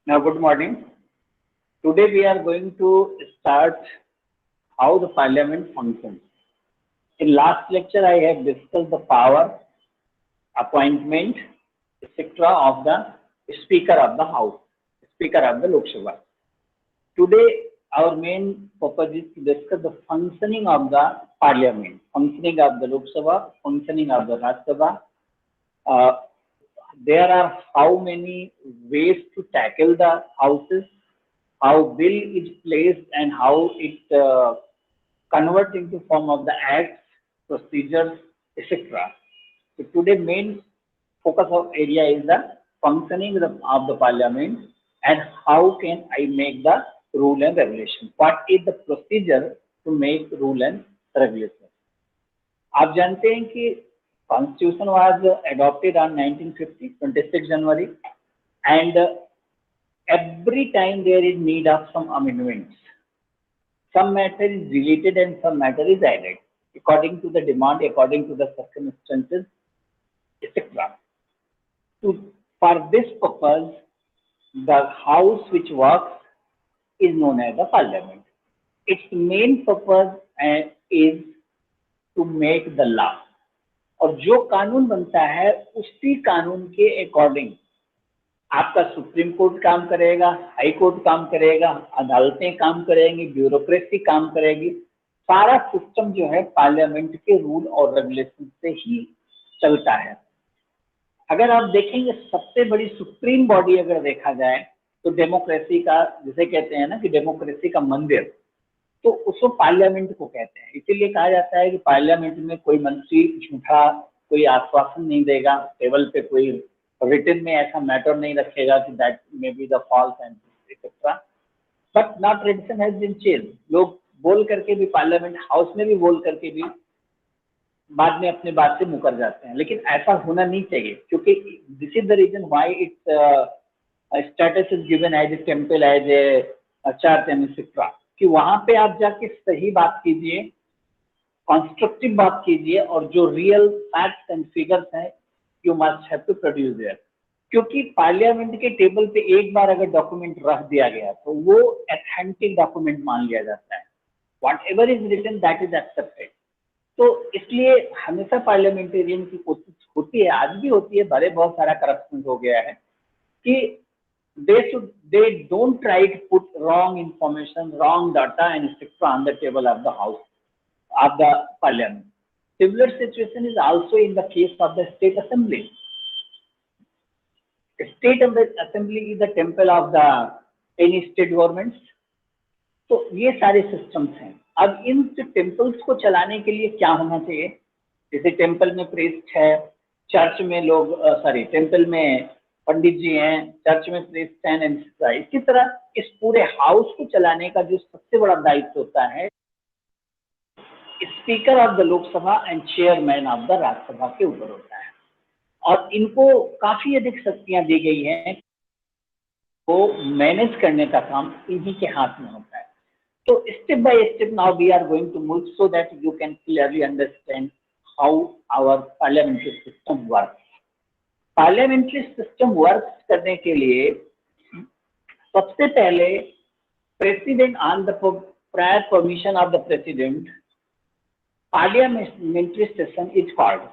Now, good morning. Today we are going to start how the parliament functions. In last lecture, I have discussed the power, appointment, etc. of the Speaker of the House, Speaker of the Lok Sabha. Today, our main purpose is to discuss the functioning of the parliament, functioning of the Lok Sabha, functioning of the Rajya Sabha. Uh, there are how many ways to tackle the houses, how bill is placed and how it converts into form of the acts, procedures, etc. So today main focus of area is the functioning of the parliament and how can I make the rule and regulation. What is the procedure to make rule and regulation? आप जानते हैं कि constitution was adopted on 1950, 26 January, and every time there is need of some amendments. Some matter is deleted and some matter is added according to the demand, according to the circumstances, etc. For this purpose, the house which works is known as the parliament. Its main purpose is to make the law. और जो कानून बनता है उसी कानून के according आपका supreme court काम करेगा, हाई कोर्ट काम करेगा, अदालतें काम करेंगी, ब्यूरोक्रेसी काम करेगी। सारा सिस्टम जो है पार्लियामेंट के रूल और रेगुलेशन से ही चलता है। अगर आप देखेंगे सबसे बड़ी सुप्रीम बॉडी अगर देखा जाए तो डेमोक्रेसी का, जिसे कहते हैं ना कि डेमोक्रेसी का मंदिर, तो उसको पार्लियामेंट को कहते हैं। इसीलिए कहा जाता है कि पार्लियामेंट में कोई मंत्री झूठा कोई आश्वासन नहीं देगा, टेबल पे कोई रिटन में ऐसा मैटर नहीं रखेगा कि that may be the false and etcetera, but now tradition has been change. लोग बोल करके भी, पार्लियामेंट हाउस में भी बोल करके भी बाद में अपने बात से मुकर जाते हैं, लेकिन ऐसा होना नहीं चाहिए, क्योंकि this is the reason why its status is given as a temple, as a church and etcetera, कि वहां पे आप जाके सही बात कीजिए, कंस्ट्रक्टिव बात कीजिए, और जो रियल फैक्ट्स एंड फिगर्स हैं you must have to produce there. क्योंकि पार्लियामेंट के टेबल पे एक बार अगर डॉक्यूमेंट रख दिया गया तो वो ऑथेंटिक डॉक्यूमेंट मान लिया जाता है। Whatever is written that is accepted. तो इसलिए हमेशा पार्लियामेंटेरियन की कोशिश होती है, आज भी होती है, भले बहुत सारा करप्शन हो गया है, कि they don't try to put wrong information, wrong data and etc. on the table of the house of the parliament. Similar situation is also in the case of the state assembly. State assembly is the temple of the any state governments. तो ये सारे systems हैं। अब in temples को चलाने के लिए क्या होना चाहिए? जैसे टेम्पल में प्रीस्ट है, चर्च में लोग टेम्पल में पंडित जी हैं, चर्च में प्रीस्ट हैं, इसी तरह इस पूरे हाउस को चलाने का जो सबसे बड़ा दायित्व होता है speaker of the Lok Sabha and chairman of the Rajya Sabha के ऊपर होता है, और इनको काफी अधिक शक्तियां दी गई हैं, वो मैनेज करने का काम इन्हीं के हाथ में होता है। तो step by step now we are going to move so that you can clearly understand how our parliamentary system work. Parliamentary system work करने के लिए सबसे पहले president on the prior permission of the president parliamentary session is called,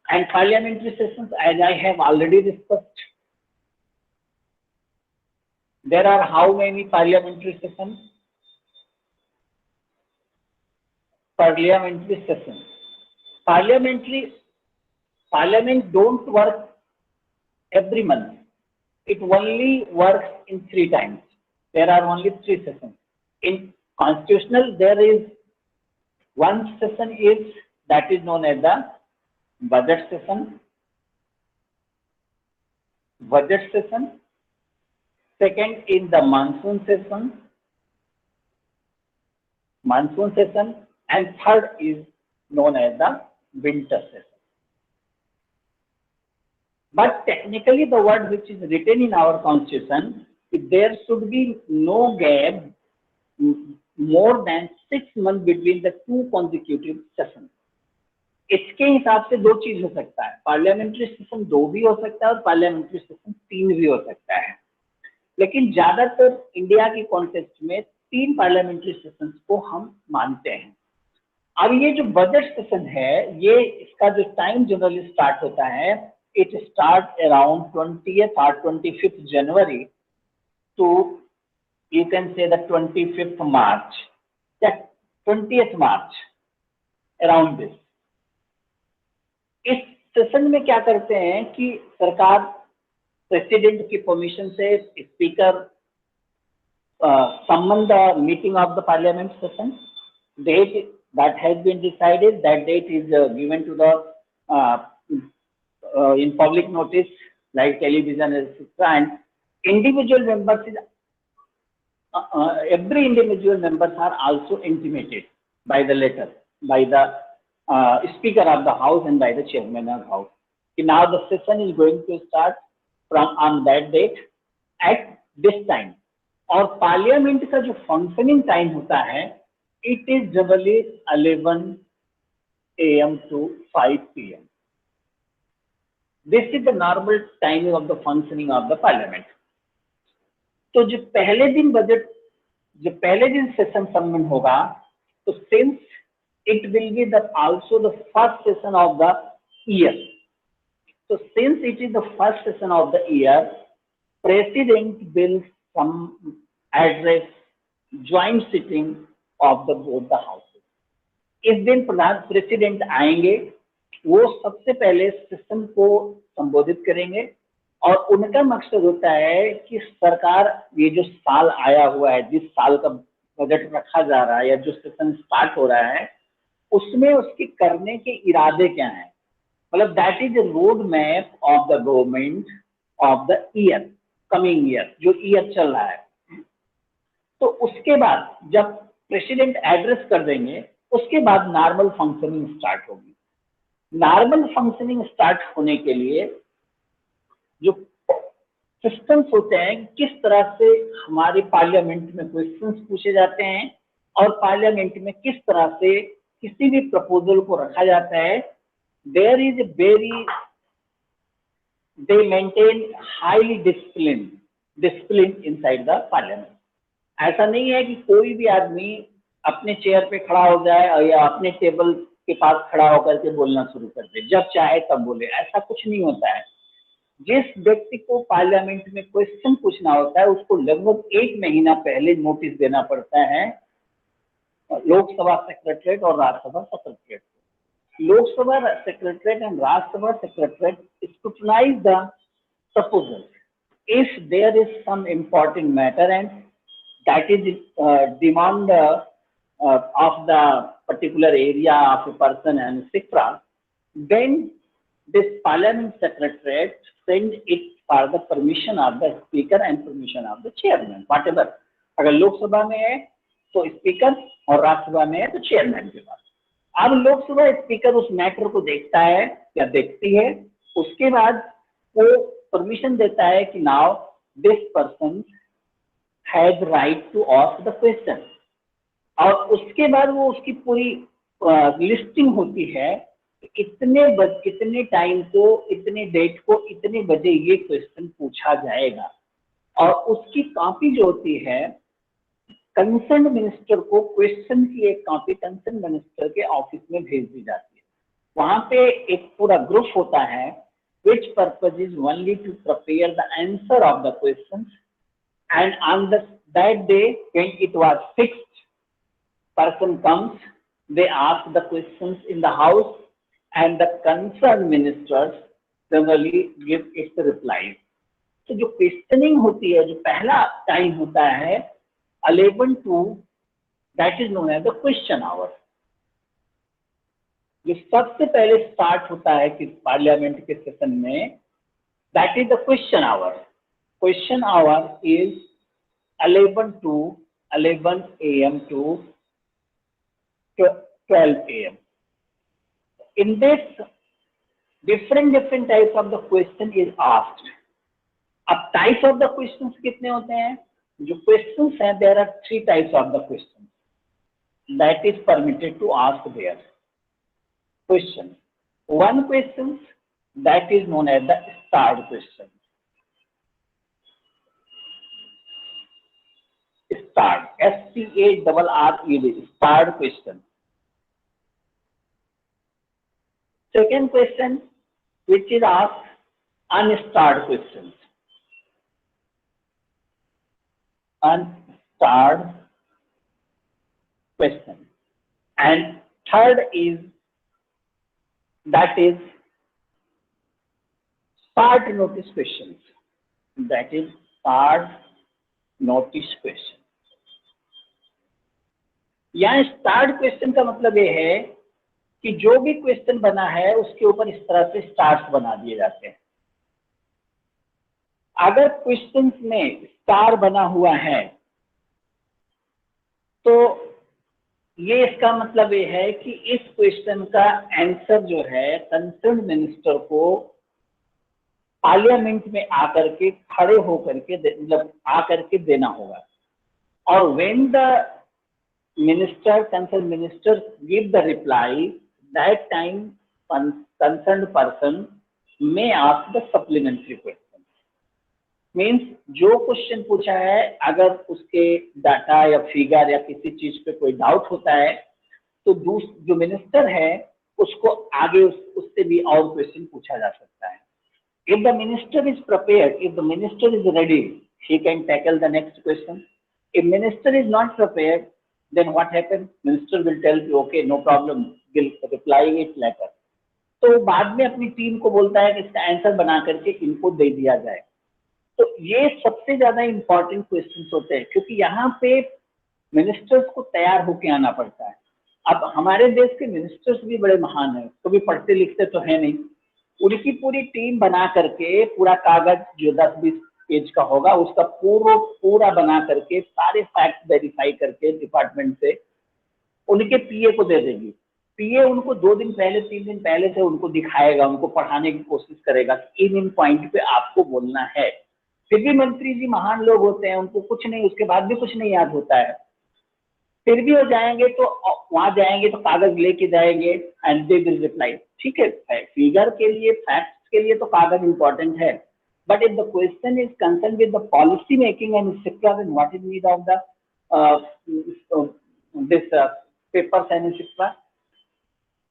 and parliamentary sessions, as I have already discussed, there are how many parliamentary sessions? Parliamentary sessions. Parliament don't work every month. It only works in 3 times. There are only 3 sessions. In constitutional, there is one session is that is known as the budget session. Second is the monsoon session, and third is known as the winter session. But technically, the word which is written in our constitution, there should be no gap more than 6 months between the 2 consecutive sessions. इसके हिसाब से 2 चीज हो सकता है, parliamentary session 2 भी हो सकता है और पार्लियामेंट्री सेशन 3 भी हो सकता है। लेकिन ज्यादातर इंडिया के कॉन्टेक्स्ट में 3 पार्लियामेंट्री सेशंस को हम मानते हैं। अब ये जो बजट सेशन है, ये इसका जो टाइम जनरली स्टार्ट होता है, it start around 20th or 25th January to you can say the 25th March, या 20th March अराउंड दिस। इस सेशन में क्या करते हैं कि सरकार प्रेसिडेंट की परमिशन से speaker summon the meeting of the parliament session. Date that has been decided, that date is given to the in public notice like television, etc. And individual members is every individual members are also intimated by the letter by the speaker of the house and by the chairman of the house. Now the session is going to start from on that date at this time. और parliament का जो functioning time होता है, it is generally 11 AM to 5 PM. This is the normal timing of the functioning of the parliament. तो जो पहले दिन session सम्मन होगा, तो since it will be the also the first session of the year, so since it is the first session of the year, president will some address joint sitting of the both the houses. इस दिन प्रधान president आएंगे, वो सबसे पहले session को संबोधित करेंगे और उनका मकसद होता है कि सरकार ये जो साल आया हुआ है, जिस साल का बजट रखा जा रहा है या जो सेशन स्टार्ट हो रहा है, उसमें उसके करने के इरादे क्या हैं, मतलब that is a road map of the government of the year, coming year, जो ईयर चल रहा है। तो उसके बाद जब प्रेसिडेंट एड्रेस कर देंगे, उसके बाद नॉर्मल फंक्शनिंग स्टार्ट होगी। नॉर्मल फंक्शनिंग स्टार्ट होने के लिए जो सिस्टम्स होते हैं, किस तरह से हमारे पार्लियामेंट में क्वेश्चंस पूछे जाते हैं और पार्लियामेंट में किस तरह से किसी भी प्रपोजल को रखा जाता है, there is a they maintain highly discipline inside the parliament. ऐसा नहीं है कि कोई भी आदमी अपने चेयर पे खड़ा हो जाए या अपने टेबल के पास खड़ा होकर के बोलना शुरू कर दे, जब चाहे तब बोले, ऐसा कुछ नहीं होता है। जिस व्यक्ति को पार्लियामेंट में क्वेश्चन पूछना होता है, उसको लगभग 1 महीना पहले नोटिस देना पड़ता है लोकसभा सेक्रेटरीट और Rajya Sabha secretariat. Lok Sabha secretariat and Rajya Sabha secretariat scrutinize the proposal. If there is some important matter and that is demand of the particular area of a person and etc., then this parliament secretariat send it for the permission of the speaker and permission of the chairman, whatever. अगर लोकसभा में है तो speaker और राज्यसभा में है तो chairman के पास। अब लोकसभा स्पीकर उस मैटर को देखता है या देखती है, उसके बाद वो परमिशन देता है कि now this person has right to ask the question, और उसके बाद वो उसकी पूरी लिस्टिंग होती है, कितने टाइम को, इतने डेट को, इतने बजे ये क्वेश्चन पूछा जाएगा, और उसकी कॉपी जो होती है कंसर्न मिनिस्टर को, क्वेश्चन की एक कॉपी कंसर्न मिनिस्टर के ऑफिस में भेज दी जाती है। वहां पे एक पूरा ग्रुप होता है which purpose is only to prepare the answer of the questions, and on that day when it was fixed, person comes, they ask the questions in the house and the concerned ministers generally give its replies. तो जो questioning होती है, जो पहला time होता है 11 to, that is known as the question hour. जो सबसे पहले स्टार्ट होता है कि पार्लियामेंट के सेशन में, that is the question hour. Question hour is 11 to 11 AM to 12 AM. In this, different types of the question is asked. अब types of the questions कितने होते हैं? जो क्वेश्चंस हैं, there are 3 types of the question that is permitted to ask there question. One question that is known as the starred question. starred, STARRED, starred question. Second question, which is asked unstarred questions. Unstarred question. And third is, that is short notice questions. That is short notice question. यहाँ start question का मतलब ये है कि जो भी question बना है उसके ऊपर इस तरह से स्टार्स बना दिए जाते हैं। अगर क्वेश्चंस में स्टार बना हुआ है तो ये इसका मतलब ये है कि इस क्वेश्चन का आंसर जो है कंसर्न मिनिस्टर को पार्लियामेंट में आकर के खड़े होकर के मतलब आकर के देना होगा। और when the minister concern minister give the reply, that time concern person may ask the supplementary question. Means जो क्वेश्चन पूछा है अगर उसके डाटा या फिगर या किसी चीज पे कोई डाउट होता है तो जो मिनिस्टर है उसको आगे उससे भी और क्वेश्चन पूछा जा सकता है। If the minister is prepared, if the minister is ready, he can tackle the next question. If minister is not prepared, then what happens? Minister will tell you, okay, no problem, will reply it later. तो बाद में अपनी team को बोलता है कि इसका answer बना करके इनको दे दिया जाए। तो ये सबसे ज्यादा इंपॉर्टेंट क्वेश्चंस होते हैं क्योंकि यहाँ पे मिनिस्टर्स को तैयार होके आना पड़ता है। अब हमारे देश के मिनिस्टर्स भी बड़े महान हैं, कभी पढ़ते लिखते तो है नहीं। उनकी पूरी टीम बना करके पूरा कागज जो 10-20 पेज का होगा उसका पूरा बना करके सारे फैक्ट वेरीफाई करके डिपार्टमेंट से उनके पीए को दे देगी। पीए उनको 2 दिन पहले 3 दिन पहले से उनको दिखाएगा, उनको पढ़ाने की कोशिश करेगा कि इन पॉइंट पे आपको बोलना है। फिर भी मंत्री जी महान लोग होते हैं, उनको कुछ नहीं, उसके बाद भी कुछ नहीं याद होता है। फिर भी वो जाएंगे तो वहां जाएंगे तो कागज लेके जाएंगे एंड दे विल रिप्लाई। ठीक है, फिगर के लिए फैक्ट्स के लिए तो कागज इंपॉर्टेंट है, but if the question is concern with the policy making and etcetera, then what is need of the this papers and etcetera.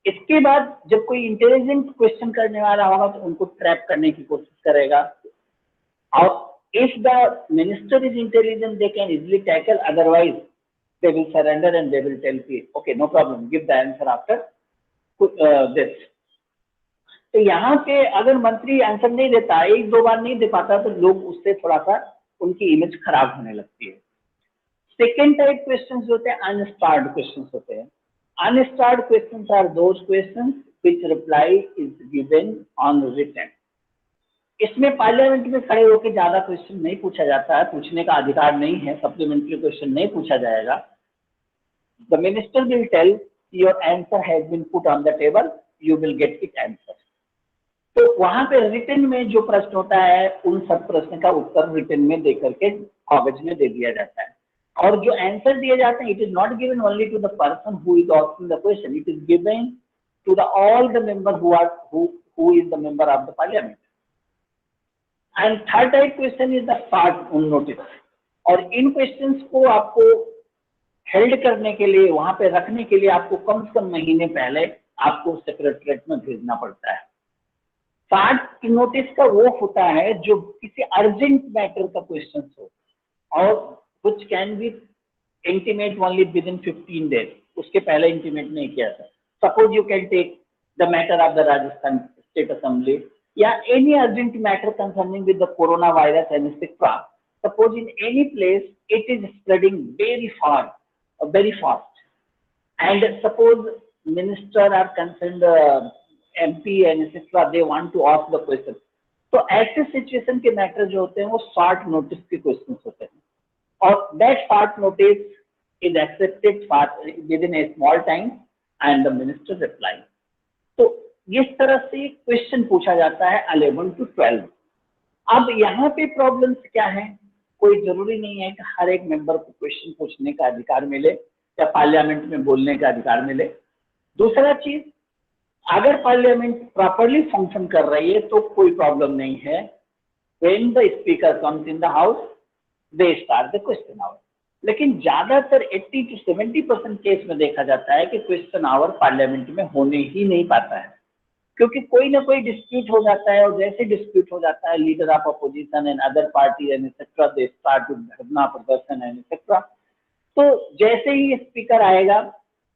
इसके बाद जब कोई इंटेलिजेंट क्वेश्चन करने वाला होगा तो उनको ट्रैप करने की कोशिश करेगा। और if the minister is intelligent they can easily tackle, otherwise they will surrender and they will tell me, okay, no problem, give the answer after this. तो यहाँ पे अगर मंत्री आंसर नहीं देता, 1-2 बार नहीं दे पाता तो लोग उससे थोड़ा सा उनकी इमेज खराब होने लगती है। सेकेंड टाइप क्वेश्चंस होते हैं अनस्टार्ड क्वेश्चंस होते हैं। Unstarred questions are those questions which reply is given on written. इसमें पार्लियामेंट में खड़े होकर ज्यादा क्वेश्चन नहीं पूछा जाता है, पूछने का अधिकार नहीं है, सप्लीमेंट्री क्वेश्चन नहीं पूछा जाएगा। The minister will tell your answer has been put on the table, you will get it answer. तो वहां पे रिटन में जो प्रश्न होता है उन सब प्रश्न का उत्तर रिटन में दे करके कागज में दे दिया जाता है। और जो आंसर दिए जाते हैं, it is not given only to the person who is asking the question, it is given to the all the member who is the member of the parliament. And third type question is the short notice. और इन questions को आपको held करने के लिए, वहां पे रखने के लिए आपको कम से कम महीने पहले आपको सेक्रेटरीट में भेजना पड़ता है। शॉर्ट नोटिस का वो होता है जो किसी अर्जेंट मैटर का क्वेश्चन हो और which can be intimate only within 15 days, उसके पहले इंटीमेट नहीं किया था। Suppose you can take the matter of the Rajasthan state assembly या any urgent matter concerning with the coronavirus and etc. Suppose in any place it is spreading very fast, and suppose minister are concerned MP and etc. they want to ask the question. तो ऐसे situation के matter जो होते हैं वो short notice के question होते हैं और that short notice is accepted with in A small time and the minister reply. तो इस तरह से क्वेश्चन पूछा जाता है 11 to 12। अब यहाँ पे प्रॉब्लम्स क्या है? कोई जरूरी नहीं है कि हर एक मेंबर को क्वेश्चन पूछने का अधिकार मिले या पार्लियामेंट में बोलने का अधिकार मिले। दूसरा चीज, अगर पार्लियामेंट प्रॉपरली फंक्शन कर रही है तो कोई प्रॉब्लम नहीं है। When the speaker comes in the house they start the question hour. लेकिन ज्यादातर 80 to 70% केस में देखा जाता है कि क्वेश्चन आवर पार्लियामेंट में होने ही नहीं पाता है, क्योंकि कोई ना कोई डिस्प्यूट हो जाता है, और जैसे डिस्प्यूट हो जाता है, leader of opposition and other party and etcetera they start with धरना प्रदर्शन एंड एक्सेट्रा। तो जैसे ही स्पीकर आएगा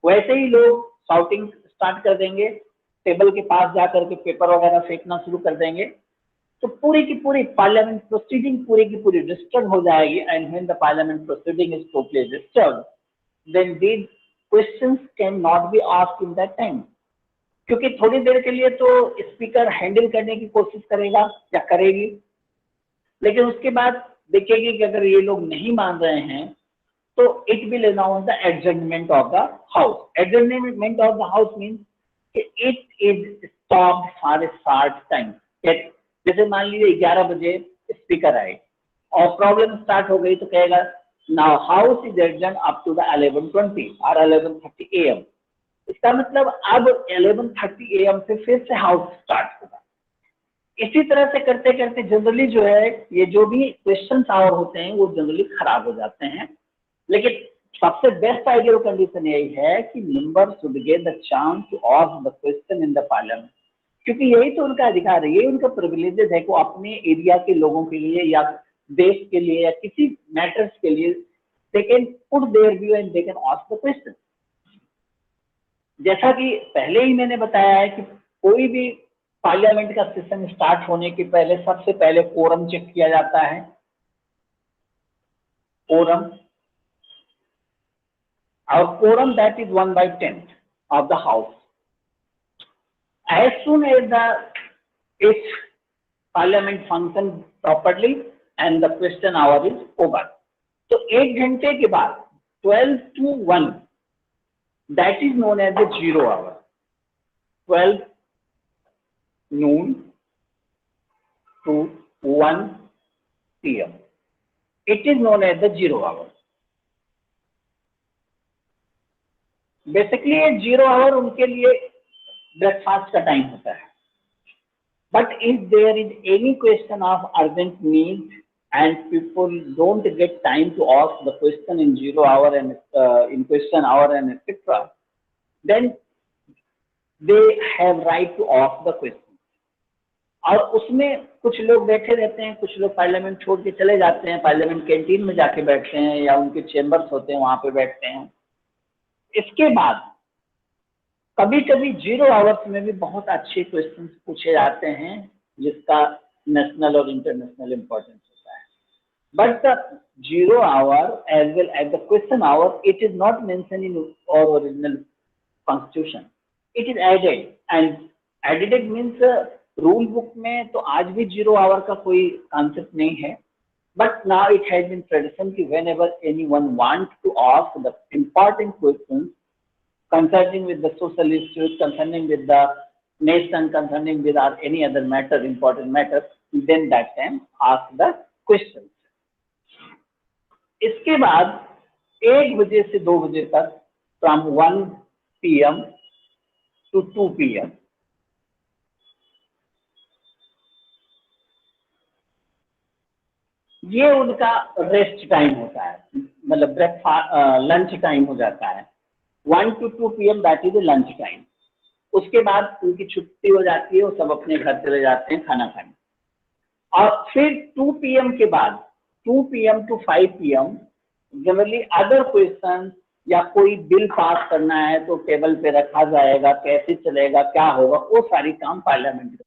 वैसे ही लोग शाउटिंग स्टार्ट कर देंगे, टेबल के पास जाकर के पेपर वगैरह फेंकना शुरू कर देंगे, तो पूरी की पूरी पार्लियामेंट प्रोसीडिंग पूरी की पूरी डिस्टर्ब हो जाएगी। And when the parliament proceeding is totally disturb, then these questions can not be asked in that time, क्योंकि थोड़ी देर के लिए तो स्पीकर हैंडल करने की कोशिश करेगा या करेगी, लेकिन उसके बाद देखेगी कि अगर ये लोग नहीं मान रहे हैं तो it will announce the adjournment of the house. Adjournment of the house means it is stopped for a short time. जैसे मान लीजिए 11 बजे स्पीकर आए और प्रॉब्लम स्टार्ट हो गई, तो कहेगा now house is adjourn up to the 11:20 और 11:30 AM। इसका मतलब अब 11:30 AM से फिर से हाउस स्टार्ट होगा। इसी तरह से करते करते जनरली जो है ये जो भी क्वेश्चन आवर होते हैं वो जनरली खराब हो जाते हैं। लेकिन सबसे बेस्ट आइडियल कंडीशन यही है कि member should get the chance to ask the question in the parliament, क्योंकि यही तो उनका अधिकार है, यही उनका प्रिविलेजेस है कि वो अपने एरिया के लोगों के लिए या देश के लिए या किसी मैटर्स के लिए they can put there view and they can ask the question. जैसा कि पहले ही मैंने बताया है कि कोई भी पार्लियामेंट का सेशन स्टार्ट होने के पहले सबसे पहले कोरम चेक किया जाता है। कोरम, और quorum that is 1/10 of the house. As soon as its parliament function properly and the question hour is over, तो 1 घंटे के बाद 12 to 1 that is known as the 0 hour। 12 noon to 1 PM it is known as the 0 hour। Basically ये 0 hour उनके लिए breakfast का time होता है। But if there is any question of urgent need and people don't get time to ask the question in 0 hour and in question hour and etc., then they have right to ask the question। और उसमें कुछ लोग बैठे रहते हैं, कुछ लोग parliament छोड़ के चले जाते हैं, पार्लियामेंट कैंटीन में जाके बैठते हैं या उनके चेंबर्स होते हैं वहां पे बैठते हैं। इसके बाद कभी कभी 0 आवर्स में भी बहुत अच्छे क्वेश्चंस पूछे जाते हैं जिसका नेशनल और इंटरनेशनल इंपॉर्टेंस होता है। But the 0 hour as well as the question hour it is not mention in our original constitution, it is added. And added means rule book में तो आज भी 0 आवर का कोई कॉन्सेप्ट नहीं है, but now it has been tradition कि whenever anyone wants to ask the important questions concerning with the social issues, concerning with the nation, concerning with or any other matter, important matter, then that time ask the questions। इसके बाद 1 बजे से 2 बजे तक from 1 PM to 2 PM ये उनका rest time होता है, मतलब ब्रेकफास्ट लंच टाइम हो जाता है। 1 to 2 PM that is lunch time. उसके बाद उनकी छुट्टी हो जाती है, वो सब अपने घर चले जाते हैं खाना खाने। और फिर 2 PM के बाद 2 PM to 5 PM generally other question या कोई बिल पास करना है तो टेबल पे रखा जाएगा, कैसे चलेगा, क्या होगा, वो सारी काम पार्लियामेंट।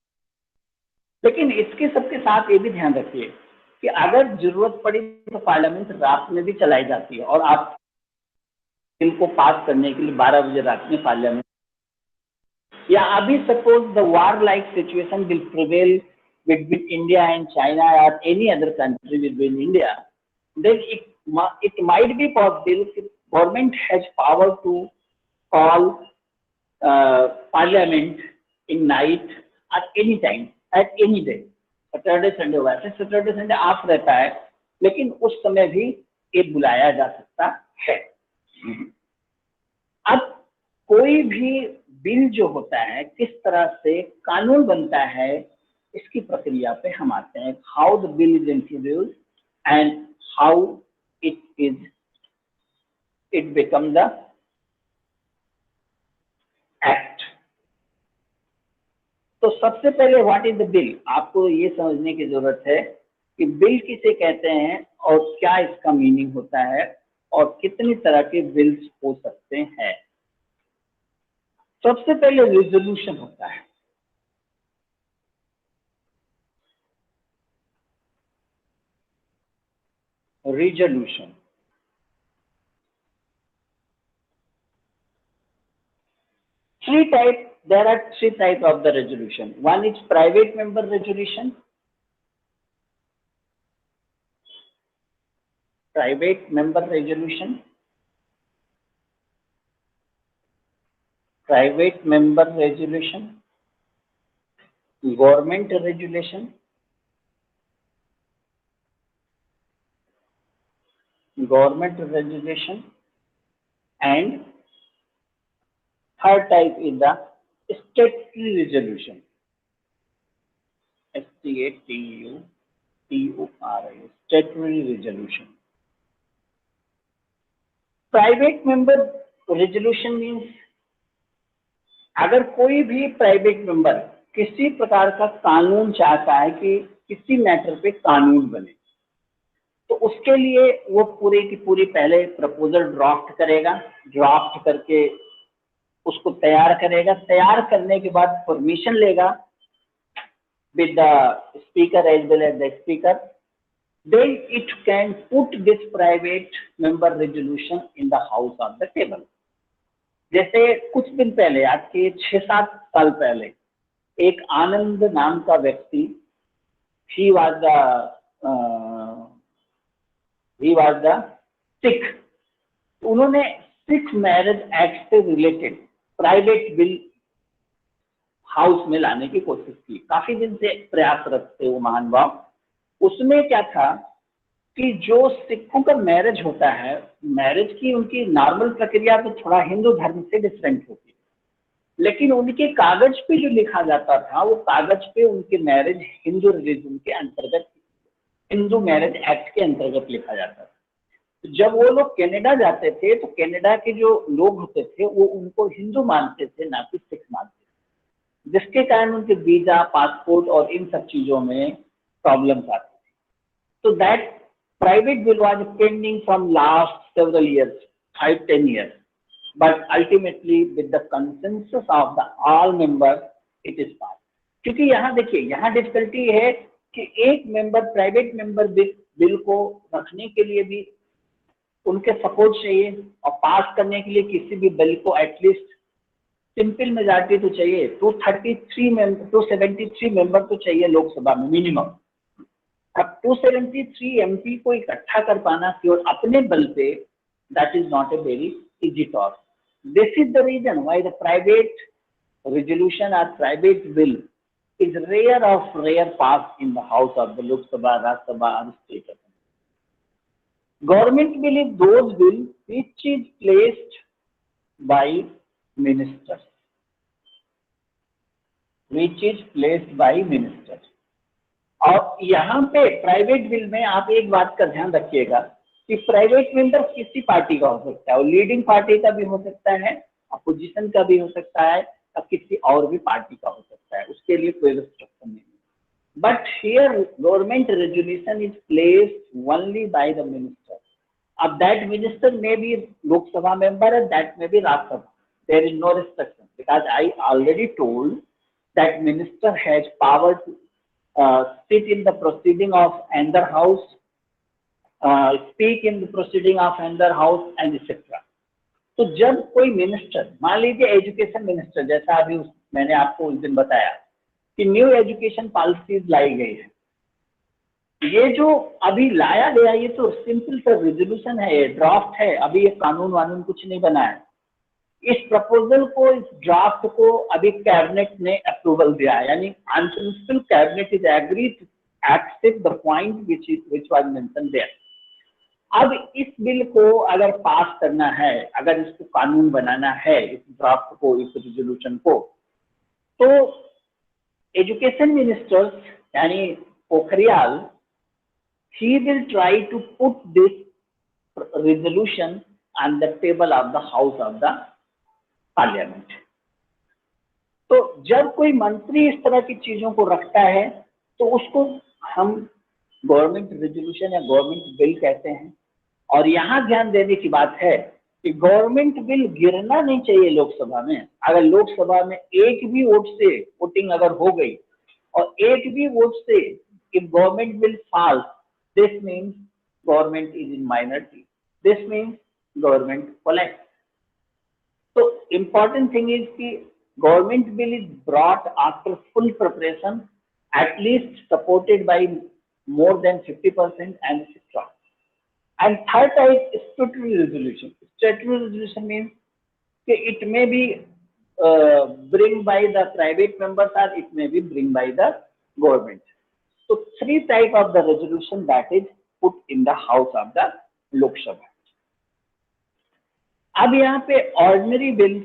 लेकिन इसके सबके साथ ये भी ध्यान रखिए कि अगर जरूरत पड़ी तो पार्लियामेंट रात में भी चलाई जाती है, और आप बिल को पास करने के लिए 12 बजे रात में पार्लियामेंट, या अभी suppose the war like situation will prevail between India and China or any other country between India, then it might be possible that government has power to call parliament in night at any time, at any day। Saturday Sunday हुआ है, Saturday Sunday off रहता है, लेकिन उस समय भी ये बुलाया जा सकता है। अब कोई भी बिल जो होता है किस तरह से कानून बनता है, इसकी प्रक्रिया पे हम आते हैं। How the bill is introduced and how it is it becomes the act. तो सबसे पहले व्हाट इज द बिल, आपको ये समझने की जरूरत है कि बिल किसे कहते हैं और क्या इसका मीनिंग होता है और कितनी तरह के बिल्स हो सकते हैं। सबसे पहले रिजोल्यूशन होता है। Resolution, there are three types of the resolution. One is private member resolution. Private member resolution. Private member resolution. Government resolution. Government resolution. And third type is the statutory resolution. STATUTORI, statutory resolution. Private member resolution means अगर कोई भी private member किसी प्रकार का कानून चाहता है कि किसी मैटर पे कानून बने, तो उसके लिए वो पूरी की पूरी पहले प्रपोजल ड्राफ्ट करेगा, ड्राफ्ट करके उसको तैयार करेगा, तैयार करने के बाद परमिशन लेगा with the speaker as well as the speaker, then it can put this private member resolution in the house of the table. जैसे कुछ दिन पहले, आज के 6-7 साल पहले, एक आनंद नाम का व्यक्ति, he was the सिख, उन्होंने सिख मैरिज एक्ट से रिलेटेड प्राइवेट बिल हाउस में लाने की कोशिश की। काफी दिन से प्रयासरत थे वो महानुभाव। उसमें क्या था कि जो सिखों का मैरिज होता है, मैरिज की उनकी नॉर्मल प्रक्रिया तो थोड़ा हिंदू धर्म से डिफरेंट होती है, लेकिन उनके कागज पे जो लिखा जाता था वो कागज पे उनके मैरिज हिंदू रिलीजन के अंतर्गत, हिंदू मैरिज एक्ट के अंतर्गत लिखा जाता था। तो जब वो लोग कनाडा जाते थे तो कनाडा के जो लोग होते थे वो उनको हिंदू मानते थे, ना कि सिख मानते थे, जिसके कारण उनके वीजा, पासपोर्ट और इन सब चीजों में प्रॉब्लम्स आती थी। तो that private bill was pending from last several years, 5-10 years, but ultimately with the consensus of the all members it is passed. क्योंकि यहाँ देखिए, यहाँ डिफिकल्टी है कि एक मेंबर, प्राइवेट मेंबर बिल को रखने के लिए भी उनके सपोर्ट चाहिए और पास करने के लिए किसी भी बिल को एटलीस्ट सिंपल मेजॉरिटी तो चाहिए। 273 मेंबर तो चाहिए लोकसभा में मिनिमम। अब 273 एमपी को इकट्ठा कर पाना केवल अपने बल पे, that is not a very easy task. This is the reason why the private resolution or private bill is rare pass in the house of the Lok Sabha, Rajya Sabha or state assembly. Government bill is those bill which is placed by ministers, which is placed by ministers. और यहाँ पे private bill में आप एक बात का ध्यान रखिएगा कि प्राइवेट मेंबर किसी पार्टी का हो सकता है, और लीडिंग पार्टी का भी हो सकता है, अपोजिशन का भी हो सकता है, किसी और भी पार्टी का हो सकता है, उसके लिए कोई रिस्ट्रिक्शन नहीं है। But here government resolution is placed only by the minister. अब that minister may be Lok Sabha member and that may be Rajya Sabha, there is no restriction because I already told that minister has power to sit in the proceeding of another house, speak in the proceeding of another house and etc. तो जब कोई minister, मान लीजिए education minister, जैसा अभी मैंने आपको उस दिन बताया कि न्यू एजुकेशन पॉलिसीज लाई गई है, ये जो अभी लाया गया ये तो सिंपल सा रेजोल्यूशन है, ये ड्राफ्ट है, अभी ये कानून वानून कुछ नहीं बना है। इस प्रपोजल को, इस ड्राफ्ट को अभी कैबिनेट ने अप्रूवल दिया है, यानी on principle cabinet is agree to accept the point which was mentioned there. अब इस बिल को अगर पास करना है, अगर इसको कानून बनाना है, इस ड्राफ्ट को, इस रेजोल्यूशन को, तो एजुकेशन मिनिस्टर्स यानी Pokhriyal, he will try to put this resolution on the table of the House of the Parliament. तो जब कोई मंत्री इस तरह की चीजों को रखता है तो उसको हम गवर्नमेंट रेजोल्यूशन या गवर्नमेंट बिल कहते हैं। और यहाँ ध्यान देने की बात है कि गवर्नमेंट बिल गिरना नहीं चाहिए लोकसभा में। अगर लोकसभा में एक भी वोट से वोटिंग अगर हो गई और एक भी वोट से if government bill falls, this means government is in minority. This means government collapse. So important thing is कि government bill is brought after full preparation, at least supported by more than 50% and etc. And third type is statutory resolution. Statutory resolution means it may be bring by the private members or it may be bring by the government. So three type of the resolution that is put in the house of the Lok Sabha. अब यहाँ पे ordinary bill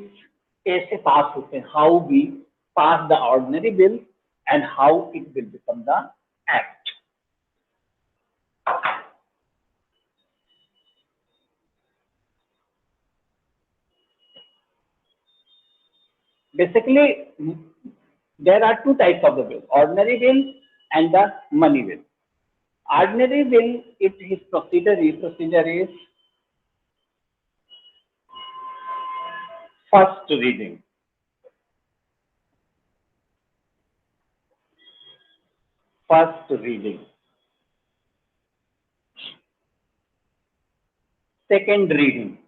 कैसे pass होते हैं, how we pass the ordinary bill and how it will become the act. Basically, there are two types of the bill: ordinary bill and the money bill. Ordinary bill, its procedure is first reading. First reading. Second reading.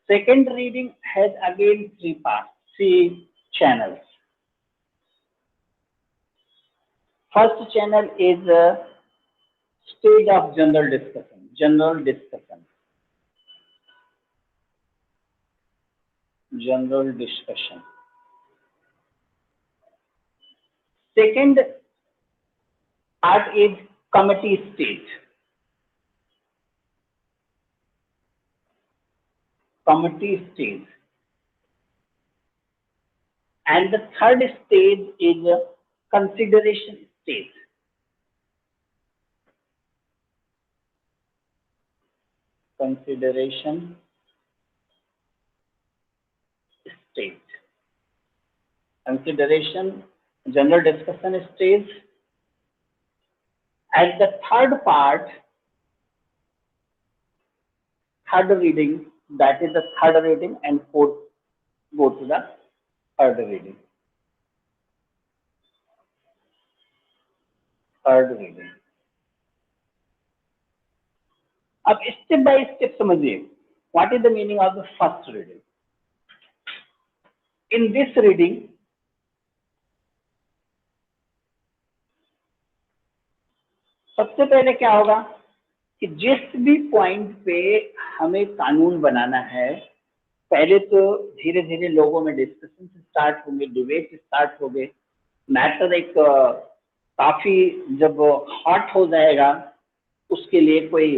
Second reading has again three parts, three channels. First channel is a stage of general discussion. General discussion. General discussion. Second part is committee stage. Committee stage. And the third stage is a consideration stage. Consideration stage. Consideration, general discussion stage. And the third part, third reading, that is the third reading, and fourth go to the third reading. Third reading. अब step by step समझिए, what is the meaning of the first reading. In this reading सबसे पहले क्या होगा कि जिस भी point पे हमें कानून बनाना है, पहले तो धीरे धीरे लोगों में डिस्कशन स्टार्ट होंगे, डिबेट स्टार्ट होंगे, मैटर एक काफी जब हॉट हो जाएगा उसके लिए कोई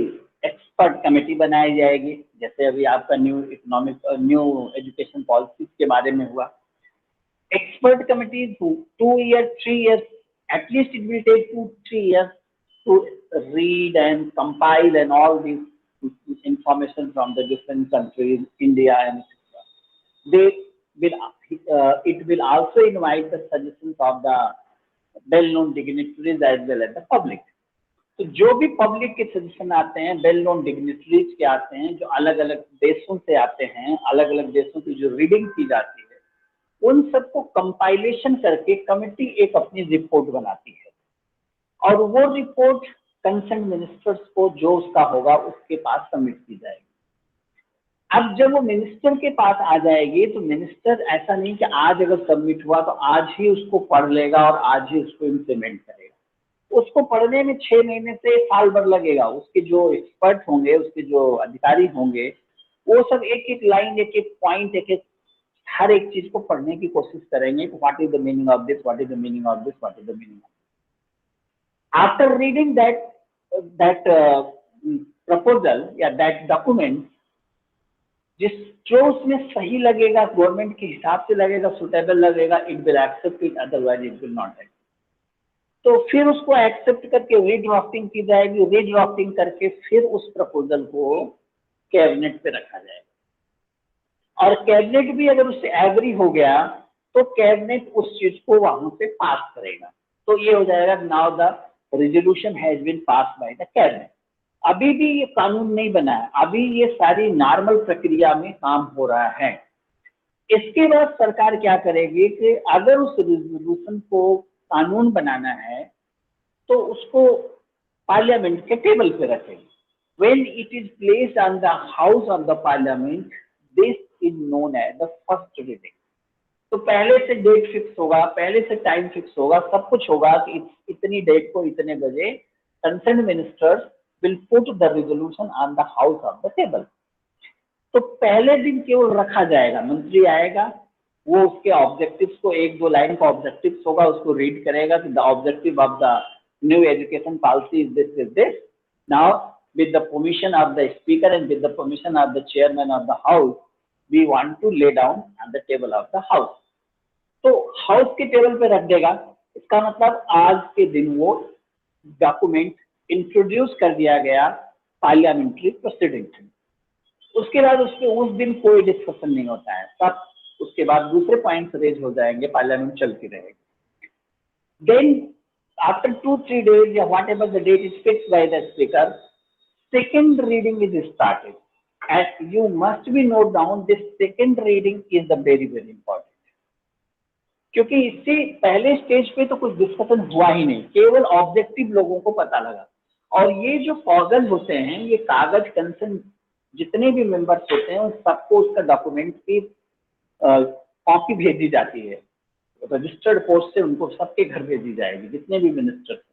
एक्सपर्ट कमेटी बनाई जाएगी, जैसे अभी आपका न्यू एजुकेशन पॉलिसीज के बारे में हुआ। Expert committee 2 years 3 years, at least it will take 2-3 years to read and compile and all this information from the different countries, India and etc. They will, it will also invite the suggestions of the well-known dignitaries as well as the public. तो जो भी public के suggestion आते हैं, well known dignitaries के आते हैं, जो अलग अलग देशों से आते हैं, अलग अलग देशों की जो रीडिंग की जाती है, उन सबको कंपाइलेशन करके कमेटी एक अपनी रिपोर्ट बनाती है और वो रिपोर्ट कंसर्न मिनिस्टर्स को जो उसका होगा उसके पास सबमिट की जाएगी। अब जब वो मिनिस्टर के पास आ जाएगी तो मिनिस्टर ऐसा नहीं कि आज अगर सबमिट हुआ तो आज ही उसको पढ़ लेगा और आज ही उसको इम्प्लीमेंट करेगा। उसको पढ़ने में 6 महीने से साल भर लगेगा। उसके जो एक्सपर्ट होंगे, उसके जो अधिकारी होंगे, वो सब एक एक लाइन, एक एक पॉइंट, एक एक हर एक चीज को पढ़ने की कोशिश करेंगे। What is the meaning of this, what is the meaning of this, what is the meaning of. After reading that proposal या दैट डॉक्यूमेंट, जो उसमें सही लगेगा, गवर्नमेंट के हिसाब से लगेगा, सुटेबल लगेगा, it will accept it, otherwise it will not accept. तो फिर उसको एक्सेप्ट करके रीड्राफ्टिंग की जाएगी, रीड्राफ्टिंग करके फिर उस प्रपोजल को कैबिनेट पे रखा जाएगा और कैबिनेट भी अगर उससे एग्री हो गया तो कैबिनेट उस चीज को वहां से पास करेगा। तो ये हो जाएगा now the resolution has been pass by the cabinet. अभी भी ये कानून नहीं बना है, अभी ये सारी नॉर्मल प्रक्रिया में काम हो रहा है। इसके बाद सरकार क्या करेगी कि अगर उस रेजोल्यूशन को कानून बनाना है तो उसको पार्लियामेंट के टेबल पे रखेगी। When it is placed on the house of the parliament, this is known as the first reading. तो पहले से डेट फिक्स होगा, पहले से टाइम फिक्स होगा, सब कुछ होगा कि इतनी डेट को इतने बजे concern ministers will put the resolution on the house of the table. तो पहले दिन केवल रखा जाएगा, मंत्री आएगा, वो उसके ऑब्जेक्टिव्स को, एक दो लाइन का ऑब्जेक्टिव्स होगा, उसको रीड करेगा कि the objective of the new education policy is this. Now with the permission of the speaker and with the permission of the chairman of the house, we want to lay down on the table of the house। तो house के table पे रख देगा, इसका मतलब आज के दिन वो डॉक्यूमेंट इंट्रोड्यूस कर दिया गया पार्लियामेंट्री प्रोसीडिंग। उसके बाद उसके उस दिन कोई डिस्कशन नहीं होता है, तब उसके बाद दूसरे पॉइंट्स रेज हो जाएंगे, पार्लियामेंट चलती रहेगी। देन आफ्टर 2-3 days या whatever the date is fixed by the speaker, second reading is started, and you must be note down this second reading is the very important, क्योंकि इससे पहले stage पे तो कुछ discussion हुआ ही नहीं, केवल ऑब्जेक्टिव लोगों को पता लगा। और ये जो कागज होते हैं, ये कागज कंसर्न जितने भी मेंबर्स होते हैं उन सबको उसका डॉक्यूमेंट की कॉपी भेजी जाती है, रजिस्टर्ड पोस्ट से उनको सबके घर भेजी जाएगी, जितने भी मिनिस्टर्स।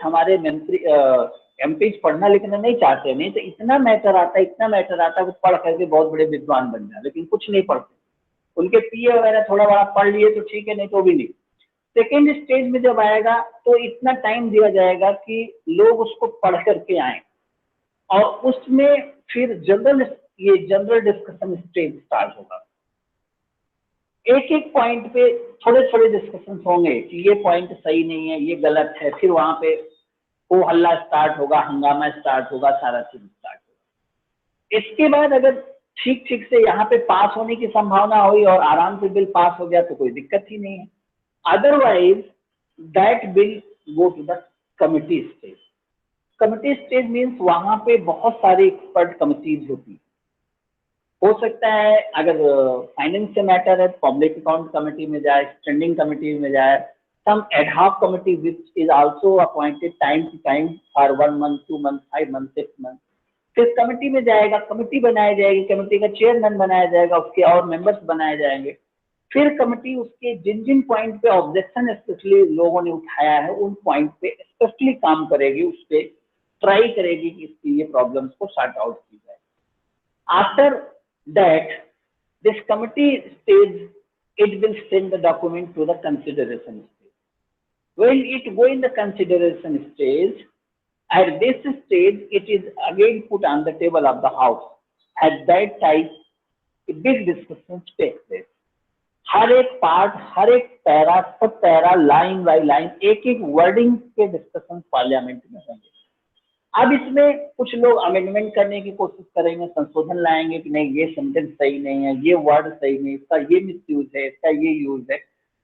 हमारे मंत्री एमपी पढ़ना लिखना नहीं चाहते, नहीं तो इतना मैटर आता है वो पढ़ करके बहुत बड़े विद्वान बन जाए, लेकिन कुछ नहीं पढ़ते। उनके पीए वगैरह थोड़ा बड़ा पढ़ लिए तो ठीक है, नहीं तो भी नहीं। सेकेंड स्टेज में जब आएगा तो इतना टाइम दिया जाएगा कि लोग उसको पढ़ करके आए, और उसमें फिर जनरल डिस्कशन स्टेज स्टार्ट होगा। एक एक पॉइंट पे थोड़े थोड़े डिस्कशन होंगे कि ये पॉइंट सही नहीं है, ये गलत है, फिर वहां पे वो हल्ला स्टार्ट होगा, हंगामा स्टार्ट होगा, सारा चीज स्टार्ट होगा। इसके बाद अगर ठीक से यहाँ पे पास होने की संभावना हुई और आराम से बिल पास हो गया तो कोई दिक्कत ही नहीं है। Otherwise that bill go to the committee stage. Committee stage means वहां पे बहुत सारी एक्सपर्ट कमिटीज होती है। हो सकता है अगर फाइनेंस से मैटर है पब्लिक अकाउंट कमेटी में जाए, स्टैंडिंग कमेटी में जाए, some ad hoc committee which is also appointed time to time for 1 month, 2 months, 5 months, 6 months। फिर कमेटी में जाएगा, कमेटी बनाई जाएगी, कमेटी का चेयरमैन बनाया जाएगा, उसके और मेंबर्स बनाए जाएंगे। फिर कमेटी उसके जिन जिन पॉइंट पे ऑब्जेक्शन स्पेशली लोगों ने उठाया है उन पॉइंट पे स्पेशली काम करेगी, उस पर ट्राई करेगी कि इसकी ये प्रॉब्लम्स को सॉर्ट आउट की जाए। After that this committee stage it will send the document to the consideration stage. When it go in the consideration stage, at this stage it is again put on the table of the house. At that time a big discussion takes place। हर एक part, हर एक para, सब para, line by line, एक एक wording के discussion parliament में होंगे। अब इसमें कुछ लोग अमेंडमेंट करने की कोशिश करेंगे, संशोधन लाएंगे कि नहीं ये सेंटेंस सही नहीं है, ये वर्ड सही नहीं, इसका ये मिसयूज है, इसका ये यूज है।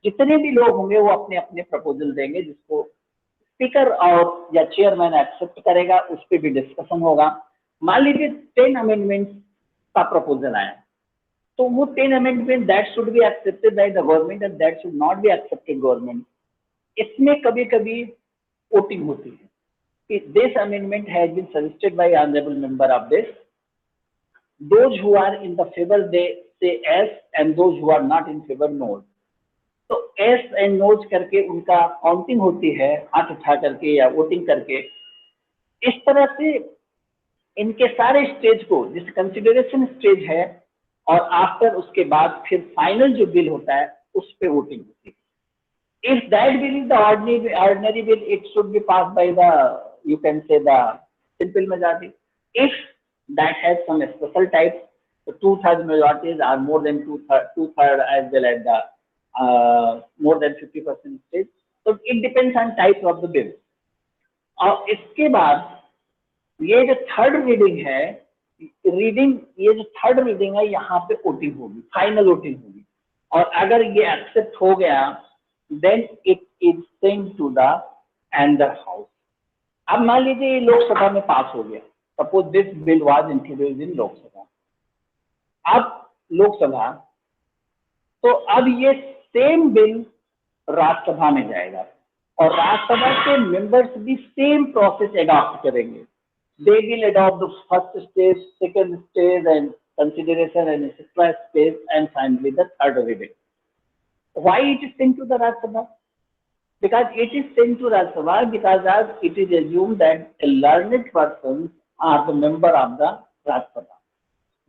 जितने भी लोग होंगे वो अपने अपने प्रपोजल देंगे, जिसको स्पीकर और या चेयरमैन एक्सेप्ट करेगा, उस पर भी डिस्कशन होगा। मान लीजिए 10 अमेंडमेंट का प्रपोजल आया, तो वो 10 amendment that should be accepted by the government and that should not be accepted government. इसमें कभी कभी वोटिंग होती है। This amendment has been suggested by honorable member of this. Those who are in the favor they say yes and those who are not in favor no। तो yes and no करके उनका counting होती है, हाथ उठा करके या voting करके। इस तरह से इनके सारे स्टेज को, जिस कंसिडरेशन स्टेज है और आफ्टर उसके बाद फिर फाइनल जो बिल होता है उस पे वोटिंग होती है। If that bill is the ordinary bill, it should be passed by the, you can say, the simple majority. If that has some special types, the 2/3 majorities are more than two-third as well as the more than 50% stage, तो it depends on type of the bill. और इसके बाद ये जो third reading है, ये जो third reading है यहाँ पे वोटिंग होगी, फाइनल वोटिंग होगी, और अगर ये एक्सेप्ट हो गया then it is send to the other house. अब मान लीजिए ये लोकसभा में पास हो गया, suppose this bill was introduced in Lok Sabha, अब लोकसभा, तो अब ये सेम बिल राज्यसभा में जाएगा और राज्यसभा के मेंबर्स भी सेम प्रोसेस अडॉप्ट करेंगे। They will adopt the first stage, second stage, and consideration and etc. stage, and finally the third reading. Why it is sent to the Rajya Sabha? Because it is sent to Rajya Sabha because as it is assumed that a learned persons are the member of the Rajya Sabha.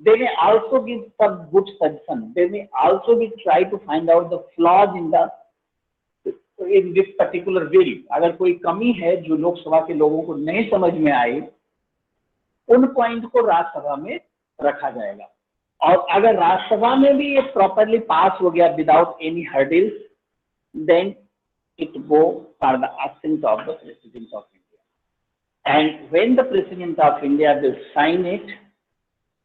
They may also give some good suggestion. They may also be try to find out the flaws in this particular bill. अगर कोई कमी है जो लोकसभा के लोगों को नहीं समझ में आई, उन पॉइंट को राज्यसभा में रखा जाएगा। और अगर राज्यसभा में भी ये प्रॉपरली पास हो गया without any hurdles, then it go for the assent of the president of India, and when the president of India will sign it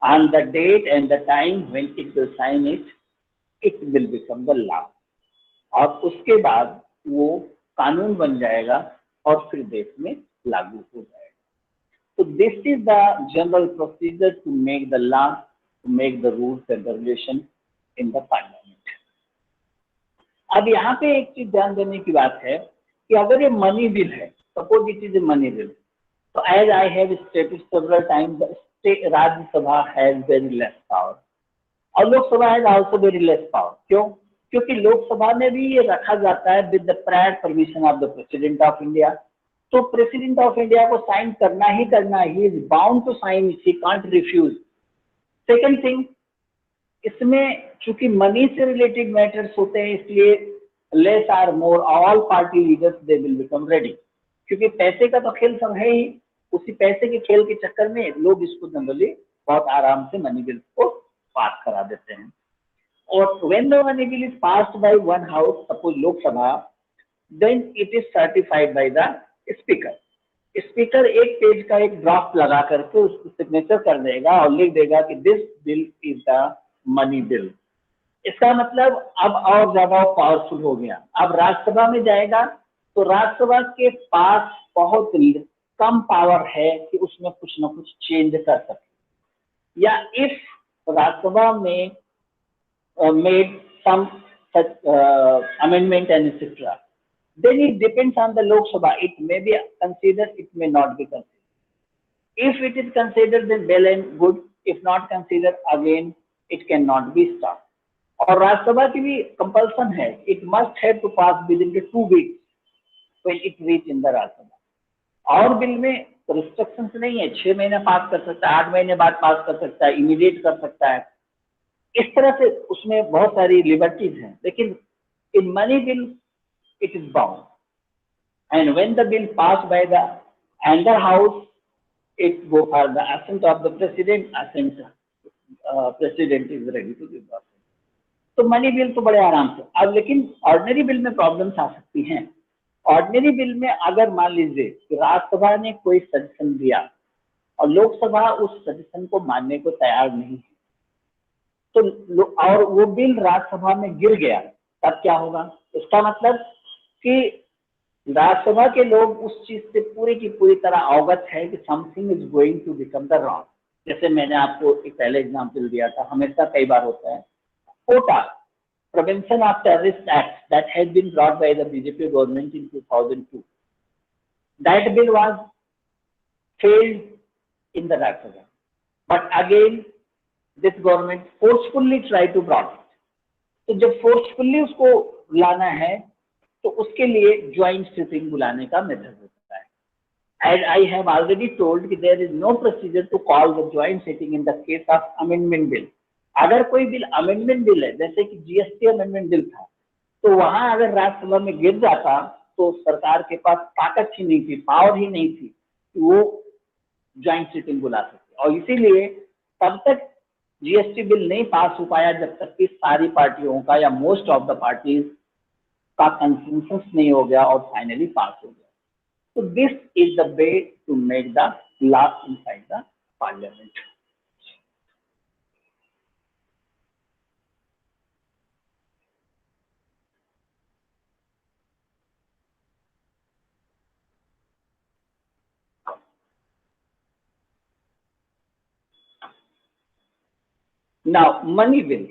on the date and the time when it will sign it will become the law, और उसके बाद वो कानून बन जाएगा और फिर देश में लागू हो जाएगा। So this is the general procedure to make the law, to make the rules and regulation in the parliament. अब यहाँ पे एक चीज ध्यान देने की बात है कि अगर ये मनी बिल है, suppose it is a money bill, तो as I have stated several times, Rajya Sabha has very less power और Lok Sabha has also very less power. क्यों? क्योंकि लोकसभा में भी ये रखा जाता है with the prior permission of the president of India. तो प्रेसिडेंट ऑफ इंडिया को साइन करना ही करना, he is bound to sign, he can't refuse. Second thing, इसमें चूंकि मनी से रिलेटेड मैटर्स होते हैं, इसलिए less or more all party leaders they will become ready, क्योंकि पैसे का तो खेल सब है ही, उसी पैसे के खेल के चक्कर में लोग इसको जनरली बहुत आराम से मनी बिल को पास करा देते हैं। और when the money bill is passed by one house, suppose Lok Sabha, then it is certified by the speaker. Speaker एक पेज का एक ड्राफ्ट लगा करके उसको सिग्नेचर कर देगा और लिख देगा कि this bill is the money bill. इसका मतलब अब और ज्यादा पावरफुल हो गया। अब राज्यसभा में जाएगा तो राज्यसभा के पास बहुत कम पावर है कि उसमें कुछ ना कुछ चेंज कर सके, या इफ राज्यसभा में made some amendment and etc. Then it depends on the Lok Sabha. It may be considered, it may not be considered. If it is considered, then well and good. If not considered, again it cannot be stopped. और राज्यसभा की भी compulsion है, it must have to pass within the 2 weeks when it reach in the Rajya Sabha. और bill में restrictions नहीं है, 6 महीने पास कर सकता है, 8 महीने बाद पास कर सकता है, इमीडिएट कर सकता है, इस तरह से उसमें बहुत सारी लिबर्टीज हैं। लेकिन in money bill it is bound, and when the bill passed by the under house, it go for the assent of the president, president is ready to give the assent. तो money bill तो बड़े आराम से। अब लेकिन ordinary bill में problems आ सकती हैं। ऑर्डिनरी बिल में अगर मान लीजिए कि राज्यसभा ने कोई सजेशन दिया और लोकसभा उस सजेशन को मानने को तैयार नहीं है, तो और वो बिल राज्यसभा में गिर गया, तब क्या होगा? इसका मतलब कि राज्यसभा के लोग उस चीज से पूरी की पूरी तरह अवगत है कि something is going to become the wrong. जैसे मैंने आपको एक पहले एग्जांपल दिया था, हमेशा कई बार होता है, POTA, prevention of terrorist act that has been brought by the BJP government in 2002, that bill was failed in the Rajya Sabha, but again this government forcefully try to brought it. तो जब फोर्सफुली उसको लाना है तो उसके लिए ज्वाइंट सिटिंग बुलाने का मेथड होता है। As I have already told कि there is no procedure to call the joint sitting in the case of amendment bill. अगर कोई बिल अमेंडमेंट बिल है, जैसे कि जीएसटी अमेंडमेंट बिल था, तो वहां अगर राज्यसभा में गिर जाता तो सरकार के पास ताकत ही नहीं थी, पावर ही नहीं थी कि वो ज्वाइंट सिटिंग बुला सके। और इसीलिए तब तक जीएसटी बिल नहीं पास हो पाया जब तक कि सारी पार्टियों का या मोस्ट ऑफ द पार्टीज का कंसेंसस नहीं हो गया और फाइनली पास हो गया. So this is the way to make the law inside the parliament. Now, money bill.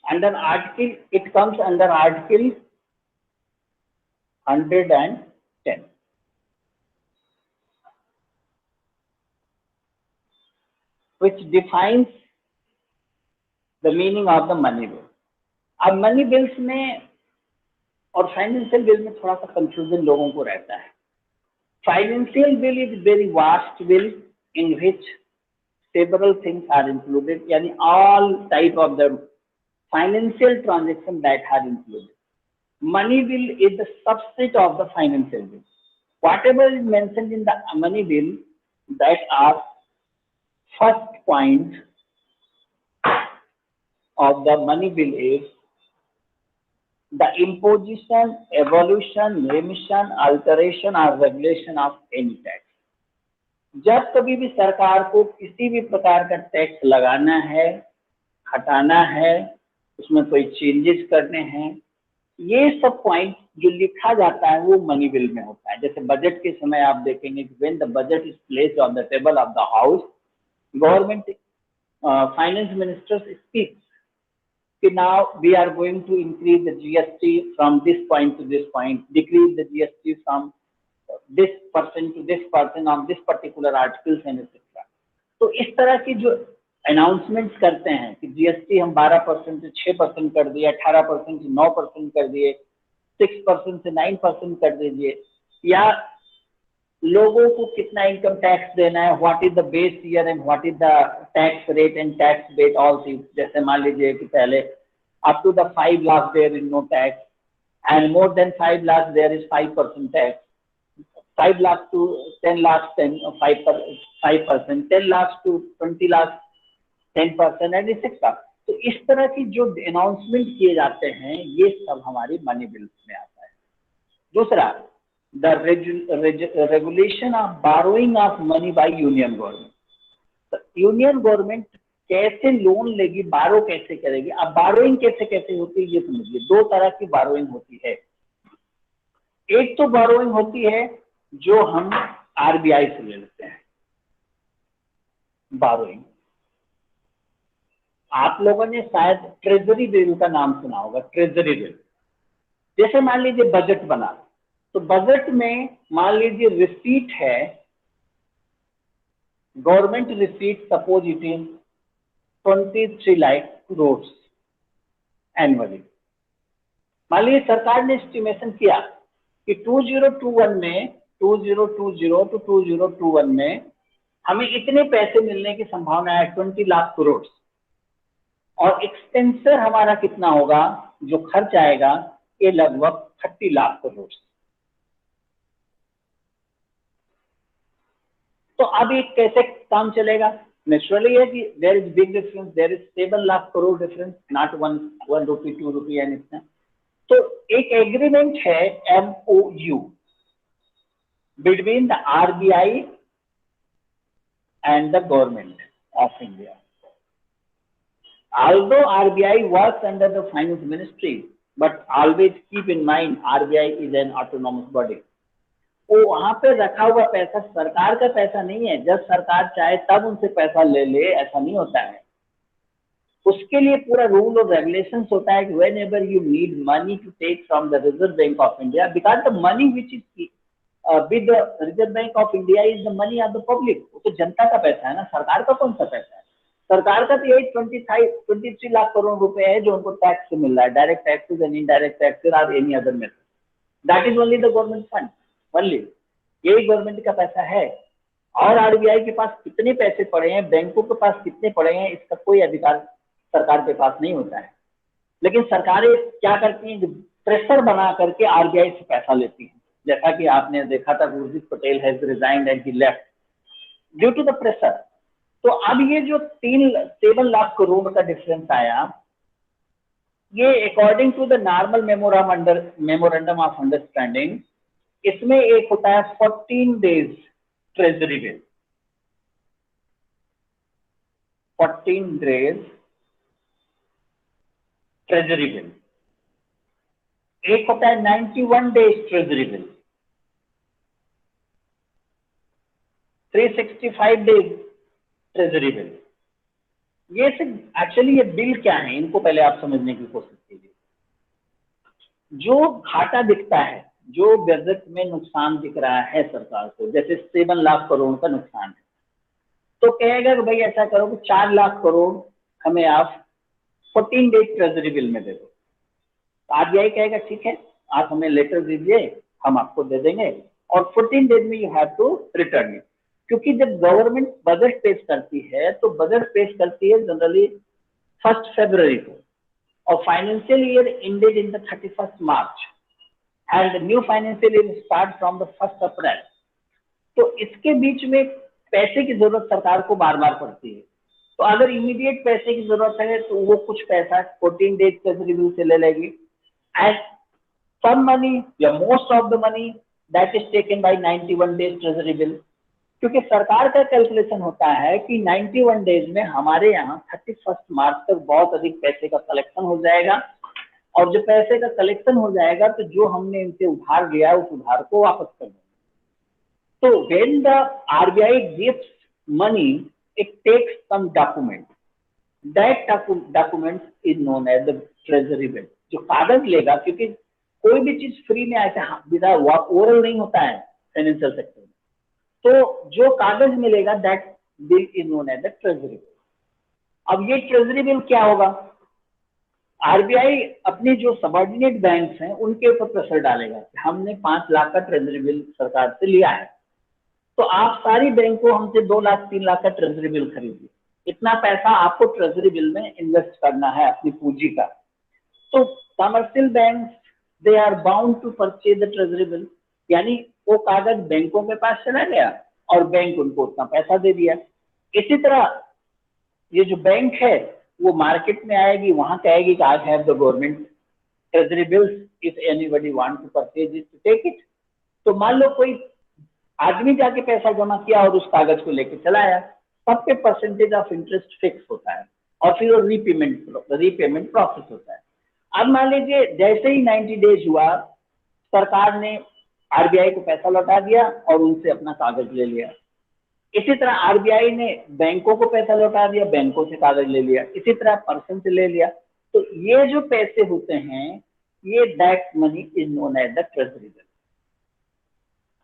Under article, it comes under article 110, which defines the meaning of the money bill. अब money bills में और financial bill में थोड़ा सा confusion लोगों को रहता है. Financial bill is very vast bill in which several things are included, yani all type of the financial transaction that are included. Money bill is the subset of the financial bill. Whatever is mentioned in the money bill, that are first point of the money bill is the imposition, evolution, remission, alteration or regulation of any tax. जब कभी भी सरकार को किसी भी प्रकार का tax लगाना है, हटाना है, उसमें कोई चेंजेस करने हैं, ये सब पॉइंट जो लिखा जाता है वो मनी बिल में होता है. जैसे बजट के समय आप देखेंगे कि when the budget is placed on the table of the house, government finance minister speaks कि now we are going to increase the GST from this point to this point, decrease the GST from this person to this person on this particular articles and etc. तो इस तरह की जो announcements करते हैं कि GST हम 12% से 6% कर दिए, 18% से 9% कर दिए, 6% से 9% कर दीजिए, या लोगों को कितना इनकम टैक्स देना है, what is the base year and what is the tax rate and tax bet all things. जैसे मान लीजिए कि पहले up to the 5 lakh there is no tax and more than 5 lakh there is 5% tax. 5 lakh to 10 lakhs, 5%, 10 lakhs to 20 lakhs, 10% and etcetera. तो इस तरह की जो अनाउंसमेंट किए जाते हैं ये सब हमारी मनी बिल्स में आता है. दूसरा, the regulation of burrowing of money by union government. Union government कैसे लोन लेगी, बारो कैसे करेगी. अब बारोइंग कैसे कैसे होती है ये समझिए. दो तरह की बारोइंग होती है. एक तो बारोइंग होती है जो हम आरबीआई से ले लेते हैं, बारोइंग. आप लोगों ने शायद ट्रेजरी बिल का नाम सुना होगा. ट्रेजरी बिल जैसे मान लीजिए बजट बना, तो बजट में मान लीजिए रिसीट है, government receipt, suppose it is 23 lakh crore annually. मान लीजिए सरकार ने एस्टिमेशन किया कि 2021 में 2020 to 2021 में हमें इतने पैसे मिलने की संभावना है 20 लाख करोड़, और एक्सपेंसर हमारा कितना होगा, जो खर्च आएगा ये लगभग 30 लाख करोड़. तो अब ये कैसे काम चलेगा. नेचुरली है कि there is big difference, there is 7 lakh crore difference, not 1 rupee 2 rupee and इतना. तो एक एग्रीमेंट है MOU between the RBI and the government of India. Although RBI works under the finance ministry, but always keep in mind RBI is an autonomous body. वो वहां पे रखा हुआ पैसा सरकार का पैसा नहीं है. जब सरकार चाहे तब उनसे पैसा ले ले, ऐसा नहीं होता है. उसके लिए पूरा रूल और रेगुलेशंस होता है कि whenever you need money to take from the Reserve Bank of India, because the money which is with the Reserve Bank of India is the money of the public. वो तो जनता का पैसा है ना, सरकार का कौन सा पैसा है. सरकार का तो यही 23 लाख करोड़ रुपए है जो उनको टैक्स से मिल रहा है, direct taxes and indirect taxes और any other method. That is only the government fund, only यही गवर्नमेंट का पैसा है. और आरबीआई के पास कितने पैसे पड़े हैं, बैंकों के पास कितने पड़े हैं, इसका कोई अधिकार सरकार के पास नहीं होता है. लेकिन सरकारें क्या करती हैं, प्रेशर बना करके आरबीआई से पैसा लेती हैं. जैसा कि आपने देखा था, Urjit Patel has resigned and he left due to the pressure. तो अब ये जो 7 लाख करोड़ का डिफरेंस आया, ये according to the normal memorandum of understanding, इसमें एक होता है 14 days treasury bill, 14 days treasury bill. एक होता है 91 days treasury bill, 365 days treasury bill. ये सिर्फ एक्चुअली ये बिल क्या है, इनको पहले आप समझने की कोशिश कीजिए। जो घाटा दिखता है, जो बजट में नुकसान दिख रहा है सरकार को, जैसे 7 लाख करोड़ का नुकसान है, तो कहेगा कि भाई ऐसा करो कि 4 लाख करोड़ हमें आप 14 डेज ट्रेजरी बिल में दे दो। आरबीआई कहेगा ठीक है, आप हमें लेटर दीजिए, हम आपको दे देंगे, और 14 डेज में you have to return it. क्योंकि जब गवर्नमेंट बजट पेश करती है, तो बजट पेश करती है जनरली 1 फरवरी को, और financial year ended in the 31 March and new financial year start from the 1 अप्रैल। तो इसके बीच में पैसे की जरूरत सरकार को बार बार पड़ती है। तो अगर इमीडिएट पैसे की जरूरत है तो वो कुछ पैसा 14 डेज ट्रेजरी बिल से ले लेगी, and some money या most of the money that is taken by 91 days treasury bill। क्योंकि सरकार का कैलकुलेशन होता है कि 91 डेज में हमारे यहाँ 31 मार्च तक बहुत अधिक पैसे का कलेक्शन हो जाएगा, और जब पैसे का कलेक्शन हो जाएगा तो जो हमने इनसे उधार लिया उस उधार को वापस कर देंगे। तो when the RBI gives money, it takes some document, that document is known as the treasury bill। जो कागज लेगा, क्योंकि कोई भी चीज फ्री में ऐसे विदा ओरल नहीं होता है फाइनेंशियल सेक्टर में, तो जो कागज मिलेगा that bill is known as the treasury bill. अब ये ट्रेजरी बिल क्या होगा, आरबीआई अपने जो सबऑर्डिनेट बैंक्स हैं उनके ऊपर प्रेशर डालेगा कि हमने 5 लाख का ट्रेजरी बिल सरकार से लिया है, तो आप सारी बैंकों हमसे 2 लाख 3 लाख का ट्रेजरी बिल खरीदिए, इतना पैसा आपको ट्रेजरी बिल में इन्वेस्ट करना है अपनी पूंजी का। तो commercial bank they are bound to purchase the treasury bill, यानी वो कागज बैंकों के पास चला गया और बैंक उनको उतना पैसा दे दिया। इसी तरह ये जो बैंक है वो मार्केट में आएगी, वहां कहेगी कि I have the government treasury bills, if anybody want to purchase it to take it. तो मान लो कोई आदमी जाके पैसा जमा किया और उस कागज को लेके चला आया, सब पे परसेंटेज ऑफ इंटरेस्ट फिक्स होता है और फिर वो रीपेमेंट प्रोसेस होता है। अब मान लीजिए जैसे ही 90 डेज हुआ, सरकार ने आरबीआई को पैसा लौटा दिया और उनसे अपना कागज ले लिया। इसी तरह आरबीआई ने बैंकों को पैसा लौटा दिया, बैंकों से कागज ले लिया, इसी तरह पर्सन से ले लिया। तो ये जो पैसे होते हैं, ये that money is known as the treasury bill.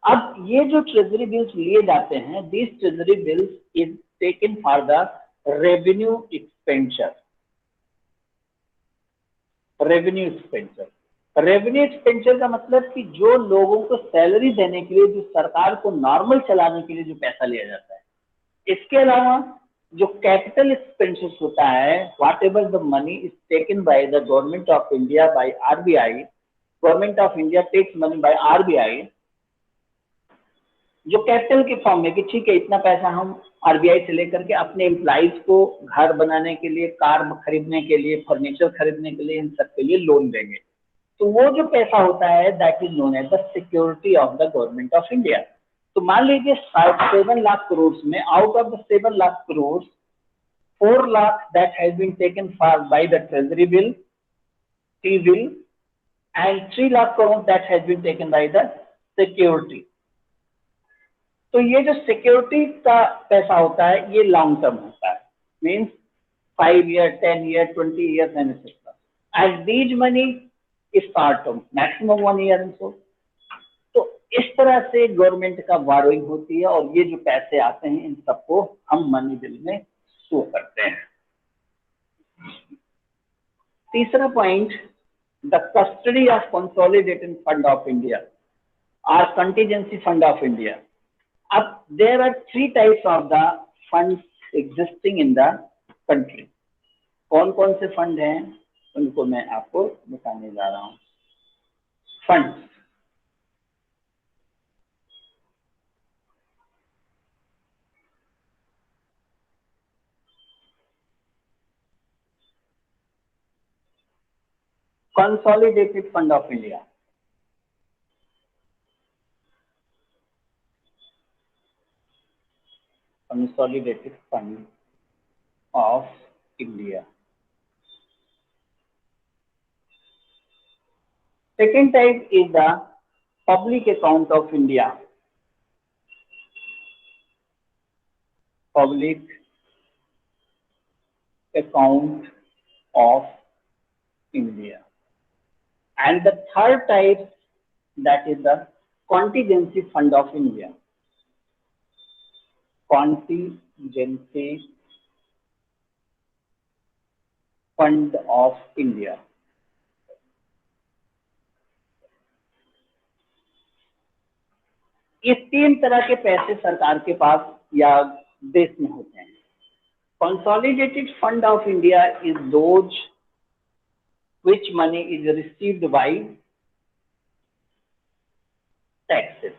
अब ये जो ट्रेजरी बिल्स लिए जाते हैं, this treasury bills is taken for the revenue expenditure. Revenue expenditure, revenue expenditure का मतलब कि जो लोगों को सैलरी देने के लिए, जो सरकार को नॉर्मल चलाने के लिए जो पैसा लिया जाता है। इसके अलावा जो कैपिटल एक्सपेंसेस होता है, whatever the money is taken by the government of India by RBI, government of India takes money by RBI, जो कैपिटल के फॉर्म में कि ठीक है इतना पैसा हम आरबीआई से लेकर के अपने एम्प्लॉइज को घर बनाने के लिए, कार खरीदने के लिए, फर्नीचर खरीदने के लिए, इन सब के लिए लोन देंगे। तो वो जो पैसा होता है that is known as the security of the government of India. तो मान लीजिए 7 लाख करोड़ में, out of the 7 lakh crore 4 lakh that has been taken for by the treasury bill, T bill, and 3 lakh crore that has been taken by the security. तो ये जो security का पैसा होता है ये लॉन्ग टर्म होता है, means 5 year, 10 year, 20 year and etcetera, and these money is short term, maximum 1 year and so. तो इस तरह से गवर्नमेंट का बोरोइंग होती है, और ये जो पैसे आते हैं इन सबको हम मनी बिल में शो करते हैं। तीसरा point, the custody of consolidated fund of India और कंटीजेंसी फंड ऑफ इंडिया। अब there are 3 types of the funds existing in the country। कौन कौन से फंड हैं उनको मैं आपको बताने जा रहा हूं। Funds, Consolidated Fund of India. Consolidated Fund of India. Second type is the Public Account of India. Public Account of India. And the third type, that is the Contingency Fund of India. Contingency Fund of India. ये तीन तरह के पैसे सरकार के पास या देश में होते हैं. Consolidated Fund of India is those which money is received by taxes.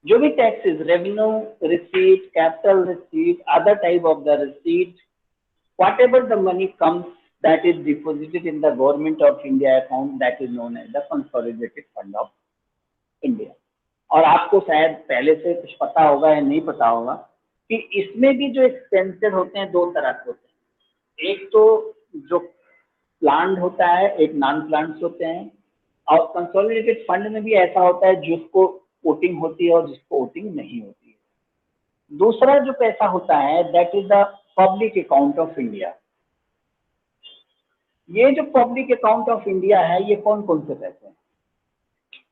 जो भी taxes, revenue receipt, capital receipt, other type of the receipt, whatever the money comes that is deposited in the Government of India account, that is known as the Consolidated Fund of India. और आपको शायद पहले से कुछ पता होगा या नहीं पता होगा कि इसमें भी जो एक्सपेंसेस होते हैं दो तरह के होते हैं. एक तो जो प्लान्ड होता है, एक नॉन प्लान्ड होते हैं. और कंसोलिडेटेड फंड में भी ऐसा होता है जिसको वोटिंग होती है और जिसको वोटिंग नहीं होती है. दूसरा जो पैसा होता है that is the public account of India. ये जो पब्लिक अकाउंट ऑफ इंडिया है, ये कौन कौन से पैसे हैं?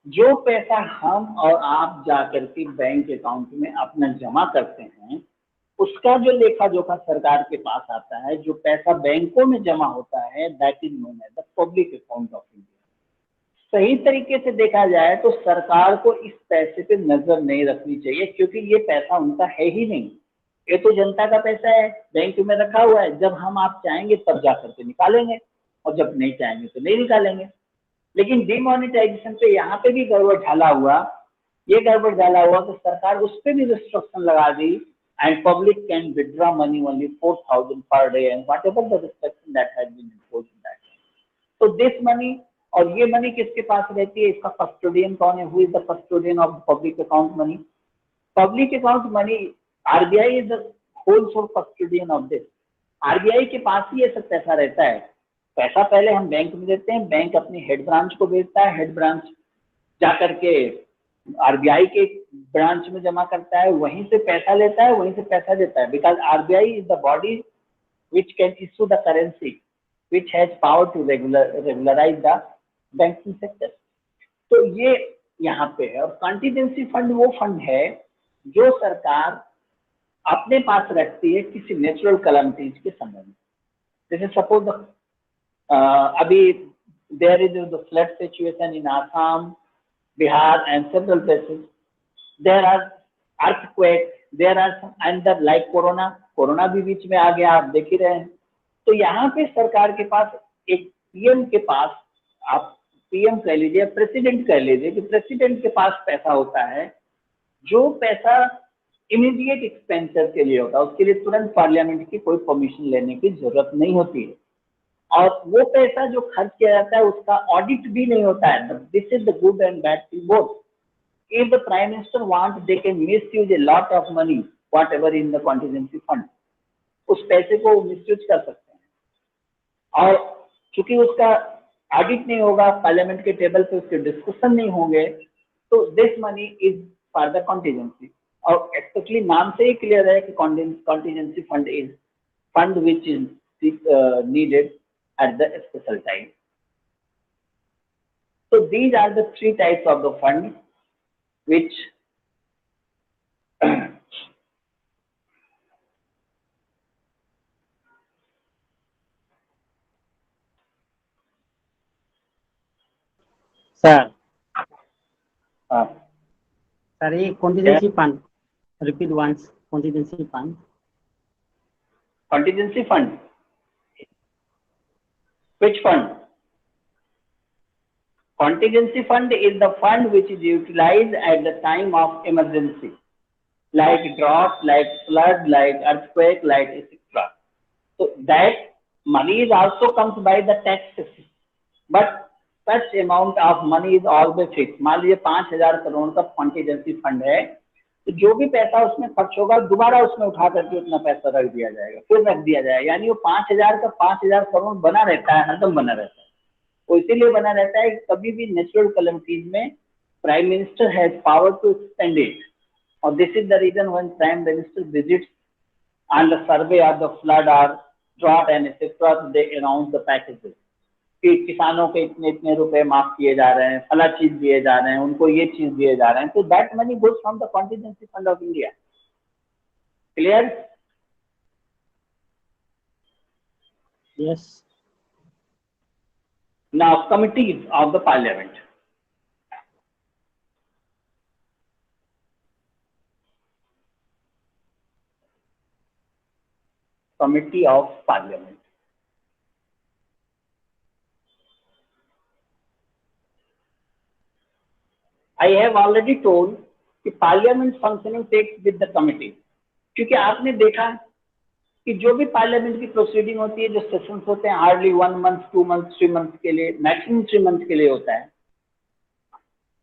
जो पैसा हम और आप जाकर के बैंक अकाउंट में अपना जमा करते हैं, उसका जो लेखा जोखा सरकार के पास आता है, जो पैसा बैंकों में जमा होता है, that is known as the public account of India. सही तरीके से देखा जाए तो सरकार को इस पैसे पे नजर नहीं रखनी चाहिए, क्योंकि ये पैसा उनका है ही नहीं. ये तो जनता का पैसा है, बैंक में रखा हुआ है. जब हम आप चाहेंगे तब जा करके निकालेंगे, और जब नहीं चाहेंगे तो नहीं निकालेंगे. लेकिन डिमोनेटाइजेशन पे यहाँ पे भी गड़बड़ डाला हुआ, ये गड़बड़ डाला हुआ कि सरकार उस पर भी रिस्ट्रिक्शन लगा दी, and public can withdraw money only 4,000 per day and whatever the restriction that has been imposed in that. तो दिस मनी, और ये मनी किसके पास रहती है? इसका कस्टोडियन कौन है? Who is the custodian of public account money? Public account money, RBI is the whole sole custodian of this. RBI के पास ही ये सब पैसा रहता है. पैसा पहले हम बैंक में देते हैं, बैंक अपनी हेड ब्रांच को भेजता है, हेड ब्रांच जाकर के आरबीआई के ब्रांच में जमा करता है, वहीं से पैसा लेता है, वहीं से पैसा देता है. Because RBI is the body which can issue the currency, which has power to regularise the banking sector. तो ये यहाँ पे है. और कंटीजेंसी फंड वो फंड है जो सरकार अपने पास रखती है किसी नेचुरल कैलामिटीज के समय में. जैसे सपोज अभी there is the flood situation in Assam, Bihar and several places. There are earthquake, there are some under like corona भी बीच में आ गया, आप देख ही रहे हैं. तो यहाँ पे सरकार के पास, एक पीएम के पास, आप पीएम कह लीजिए, प्रेसिडेंट कह लीजिए, कि प्रेसिडेंट के पास पैसा होता है, जो पैसा इमीडिएट एक्सपेंचर के लिए होता है. उसके लिए तुरंत पार्लियामेंट की कोई परमिशन लेने की जरूरत नहीं होती है. और वो पैसा जो खर्च किया जाता है उसका ऑडिट भी नहीं होता है. This is the good and bad thing both. If the prime minister want, they can misuse a lot of money what ever in the contingency fund. उस पैसे को मिसयूज कर सकते हैं, और चूंकि उसका ऑडिट नहीं होगा, पार्लियामेंट के टेबल पे उसके डिस्कशन नहीं होंगे, तो this money is for the contingency. और एक्चुअली नाम से ही क्लियर है कि contingency fund is fund which is needed at the special time. So these are the three types of the fund which sir sir ये contingency fund, repeat once. Contingency fund. Contingency fund. Which fund? Contingency fund is the fund which is utilized at the time of emergency, like drought, like flood, like earthquake, like etc. So that money is also comes by the taxes. But such amount of money is always fix. मान लीजिए 5,000 करोड़ का contingency fund है, तो जो भी पैसा उसमें खर्च होगा दोबारा उसमें उठा करके उतना पैसा रख दिया जाएगा, फिर रख दिया जाएगा, यानी वो 5,000 का 5,000 करोड़ बना रहता है, हरदम बना रहता है। वो इसीलिए बना रहता है कि कभी भी नेचुरल कैलेमिटीज में prime minister has power to expend it, और this is the reason when prime minister visits on the survey of the flood और drought and etcetera, they announce the packages कि किसानों के इतने इतने रुपए माफ किए जा रहे हैं, फला चीज दिए जा रहे हैं, उनको ये चीज दिए जा रहे हैं, तो that money goes from the contingency fund of India. Clear? Yes. Now committees of the parliament. Committee of Parliament. I have already told कि parliament functioning takes with the committee, क्योंकि आपने देखा कि जो भी पार्लियामेंट की प्रोसीडिंग होती है, जो सेशंस होते हैं, हार्डली 1 मंथ 2 मंथ 3 मंथ के लिए, मैक्सिमम 3 मंथ के लिए होता है।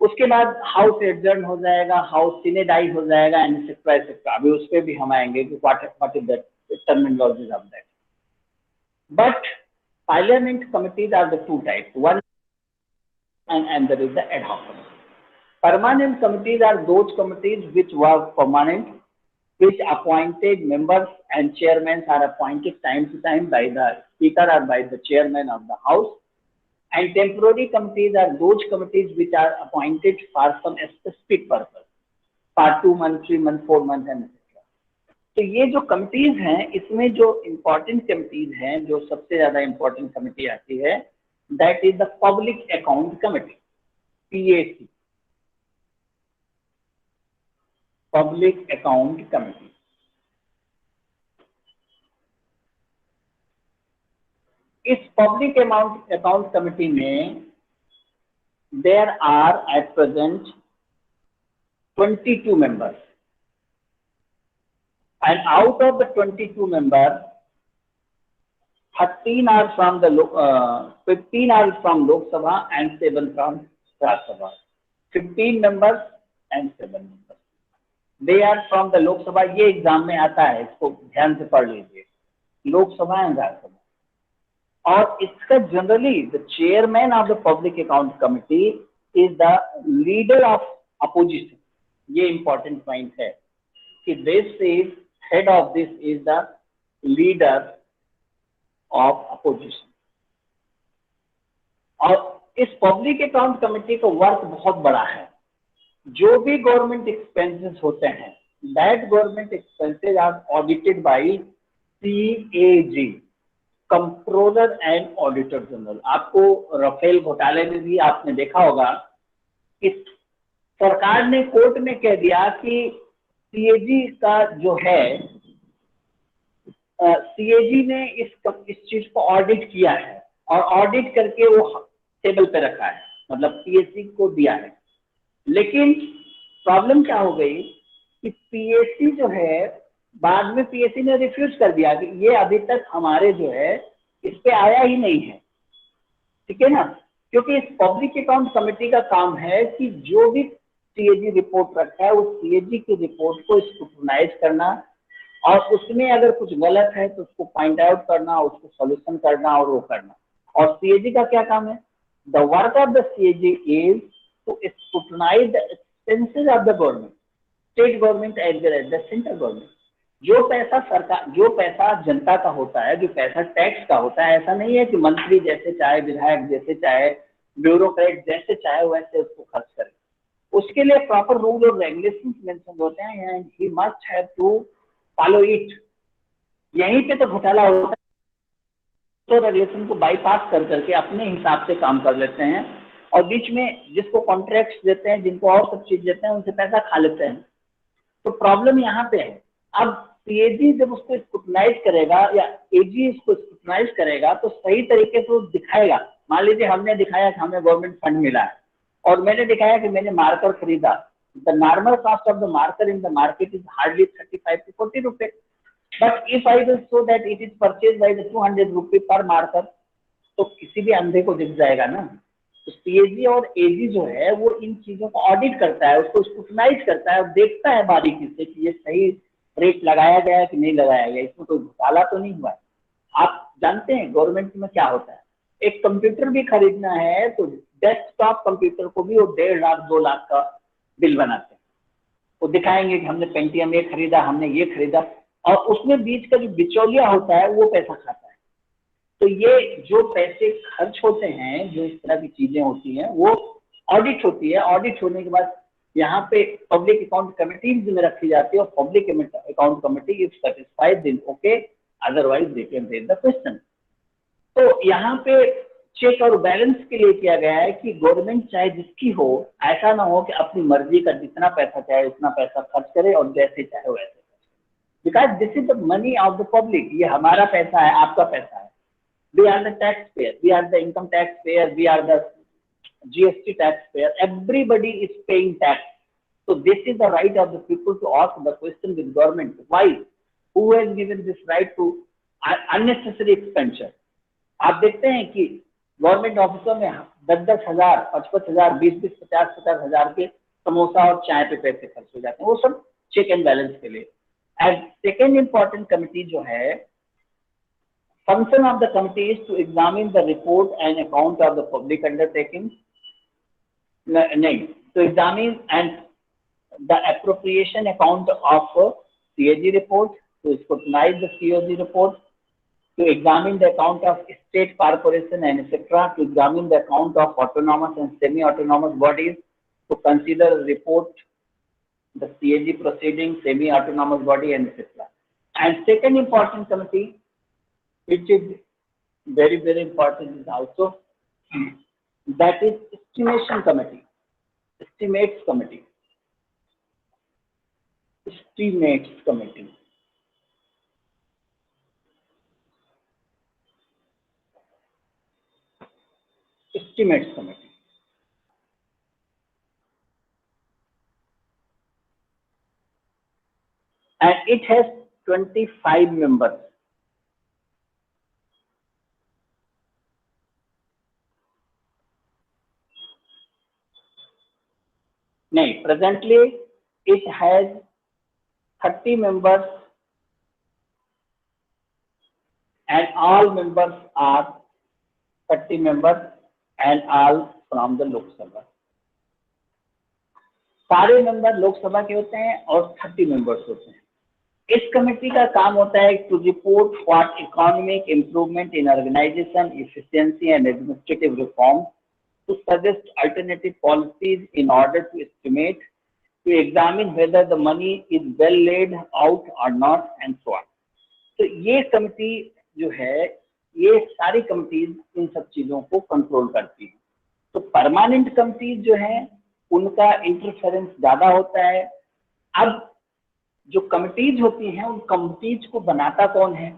उसके बाद हाउस एडजर्न हो जाएगा, हाउस सिनेडाइज हो जाएगा, एटसेट्रा एटसेट्रा। अभी उस पर भी हम आएंगे कि what is that terminologies of that. But parliament committees are the two types, one and there is the ad hoc committee. Permanent committees are those committees which were permanent, which appointed members and chairmen are appointed time to time by the speaker or by the chairman of the house. And temporary committees are those committees which are appointed for some specific purpose, for 2 months, 3 months, 4 months and etc. तो ये जो committees हैं, इसमें जो important committees हैं, जो सबसे ज्यादा इम्पोर्टेंट कमिटी आती है, that is the public account committee, PAC, public account committee. इस पब्लिक अकाउंट कमिटी में there are at present 22 members, and out of the 22 members, 13 are from the 15 are from Lok Sabha and 7 from Rajya Sabha. 15 members and 7 members. They are from the Lok Sabha. ये exam में आता है, इसको ध्यान से पढ़ लीजिए, लोक सभा एंड राज्य सभा। और इसका generally the chairman of the public account committee is the leader of opposition. ये इंपॉर्टेंट पॉइंट है कि this is head of this is the leader of opposition. और इस पब्लिक अकाउंट कमिटी का वर्क बहुत बड़ा है। जो भी गवर्नमेंट एक्सपेंसेस होते हैं, that government expenses are audited by CAG, controller and auditor general. आपको राफेल घोटाले में भी आपने देखा होगा कि सरकार ने कोर्ट में कह दिया कि CAG का जो है, CAG ने इस चीज को ऑडिट किया है और ऑडिट करके वो टेबल पे रखा है, मतलब PAC को दिया है। लेकिन प्रॉब्लम क्या हो गई कि PAC जो है, बाद में PAC ने रिफ्यूज कर दिया कि ये अभी तक हमारे जो है इस पे आया ही नहीं है, ठीक है ना। क्योंकि इस पब्लिक अकाउंट कमेटी का काम है कि जो भी CAG रिपोर्ट रखा है, उस CAG की रिपोर्ट को स्क्रूटनाइज करना, और उसमें अगर कुछ गलत है तो उसको पॉइंट आउट करना, उसको सॉल्यूशन करना और वो करना। और CAG का क्या काम है? The work of the CAG is to scrutinize the expenses of the government, state government as well as the central government. जो पैसा सरकार, जो पैसा जनता का होता है, जो पैसा टैक्स का होता है, ऐसा नहीं है कि मंत्री जैसे चाहे, विधायक जैसे चाहे, ब्यूरोक्रेट जैसे चाहे वैसे उसको खर्च करे। उसके लिए प्रॉपर रूल और रेगुलेशंस मेंशन होते हैं and he must have to follow it. यहीं पे तो घोटाला होता है, तो रेगुलेशन को बाईपास कर करके अपने हिसाब से काम कर लेते हैं और बीच में जिसको कॉन्ट्रैक्ट देते हैं, जिनको और सब चीज देते हैं, उनसे पैसा खा लेते हैं। तो प्रॉब्लम यहाँ पे है। अब CAG जब उसको स्क्रूटनाइज करेगा या AG इसको स्क्रूटनाइज करेगा तो सही तरीके से वो दिखाएगा। मान लीजिए हमने दिखाया कि हमें गवर्नमेंट फंड मिला है और मैंने दिखाया कि मैंने मार्कर खरीदा। The normal cost of the marker in the market is hardly 35 to 40 रुपए, but if I will show that it is purchase by the 200 रुपए पर मार्कर, तो किसी भी अंधे को दिख जाएगा ना। तो सीएजी और एजी जो है वो इन चीजों को ऑडिट करता है, उसको स्क्रूटनाइज करता है और देखता है बारीकी से कि ये सही रेट लगाया गया है कि नहीं लगाया गया, इसमें कोई घोटाला तो नहीं हुआ है। आप जानते हैं गवर्नमेंट में क्या होता है, एक कंप्यूटर भी खरीदना है तो डेस्कटॉप कंप्यूटर को भी वो 1.5 लाख 2 लाख का बिल बनाते हैं। वो दिखाएंगे कि हमने पेंटियम ये खरीदा, हमने ये खरीदा, और उसमें बीच का जो बिचौलिया होता है वो पैसा खाता है। तो ये जो पैसे खर्च होते हैं, जो इस तरह की चीजें होती हैं, वो ऑडिट होती है। ऑडिट होने के बाद यहाँ पे पब्लिक अकाउंट कमेटी में रखी जाती है, और public account committee if satisfied then okay, otherwise they can raise the question. तो यहाँ पे चेक और बैलेंस के लिए किया गया है कि गवर्नमेंट चाहे जिसकी हो, ऐसा ना हो कि अपनी मर्जी का जितना पैसा चाहे उतना पैसा खर्च करे और जैसे चाहे वैसे, because this is the money of the public. ये हमारा पैसा है, आपका पैसा है। We are the taxpayer, we are the income taxpayer, we are the GST taxpayer, everybody is paying tax. So this is the right of the people to ask the question with government, why, who has given this right to unnecessary expenditure? आप देखते हैं कि government ऑफिसों में 10-10 हजार, 55,000, 20-20, 50-50 हजार के समोसा और चाय पे पैसे खर्च हो जाते हैं, वो सब चेक एंड बैलेंस के लिए। एंड सेकेंड इंपॉर्टेंट कमिटी जो है, function of the committee is to examine the report and account of the public undertaking, to examine and the appropriation account of CAG report, to scrutinize the CAG report, to examine the account of state corporation and etc., to examine the account of autonomous and semi-autonomous bodies, to consider report the CAG proceedings, semi-autonomous body and etc. And second important committee, which is very, very important, is also that is estimation committee, estimates committee, estimates committee. Estimates committee. And it has 25 members. नहीं, presently it has 30 members and all members are 30 members and all from the Lok Sabha. सारे member Lok Sabha के होते हैं और 30 members होते हैं। इस committee का काम होता है to report what economic improvement in organisation, efficiency and administrative reform, to suggest alternative policies in order to estimate, to examine whether the money is well laid out or not and so on. तो ये committee जो है, ये सारी committees इन सब चीजों को control करती है। तो परमानेंट कमिटीज जो है उनका इंटरफेरेंस ज्यादा होता है। अब जो कमिटीज होती हैं, उन कमिटीज को बनाता कौन है?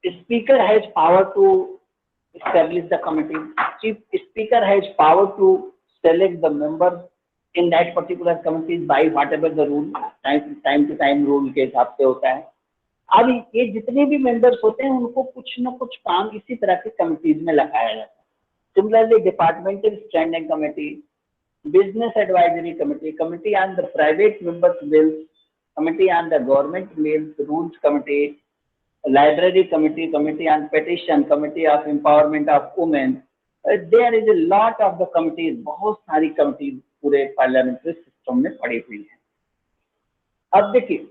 Speaker has power to establish the committee. Chief Speaker has power to select the members in that particular committee by whatever the rule, time to time rule के हिसाब से होता है। अब ये जितने भी members होते हैं उनको कुछ न कुछ काम इसी तरह के committees में लगाया जाता है। Similarly, Departmental Standing Committee, Business Advisory Committee, Committee on the Private Members' Bills, Committee on the Government Bills, Rules Committee, Library Committee, Committee on Petition, Committee of Empowerment of Women. There is a lot of the committees, बहुत सारी committees पूरे parliamentary system में पड़ी हुई है। अब देखिए,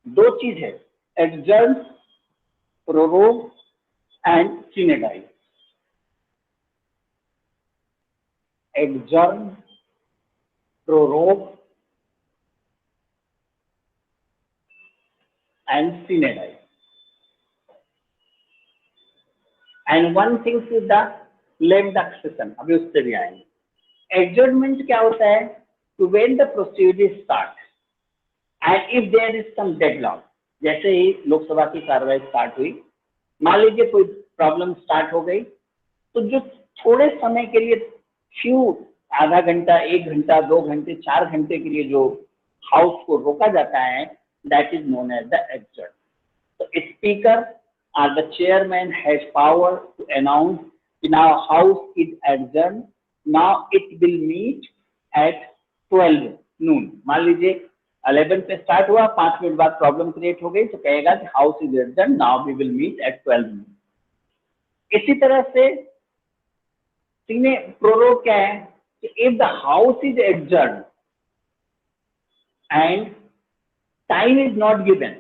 दो चीज है, adjourn, prorogue and synodize. Adjourn, prorogue and synodize. And one thing is the lame duck session, अभी उस पर भी आएंगे। Adjournment क्या होता है? To when the proceedings start and if there is some deadlock, जैसे ही लोकसभा की कार्रवाई स्टार्ट हुई, मान लीजिए कोई प्रॉब्लम स्टार्ट हो गई, तो जो थोड़े समय के लिए आधा घंटा, 1 घंटा, 2 घंटे, 4 घंटे के लिए जो हाउस को रोका जाता है, that is known as the adjourn. तो speaker or the chairman has power to announce Now house is adjourned. Now it will meet at 12 noon. मान लीजिए 11 पे स्टार्ट हुआ, 5 मिनट बाद प्रॉब्लम क्रिएट हो गई, तो कहेगा कि house is adjourn, now we will meet at 12 noon. इसी तरह से प्रोरोग क्या है कि if the house is adjourn and time is not given,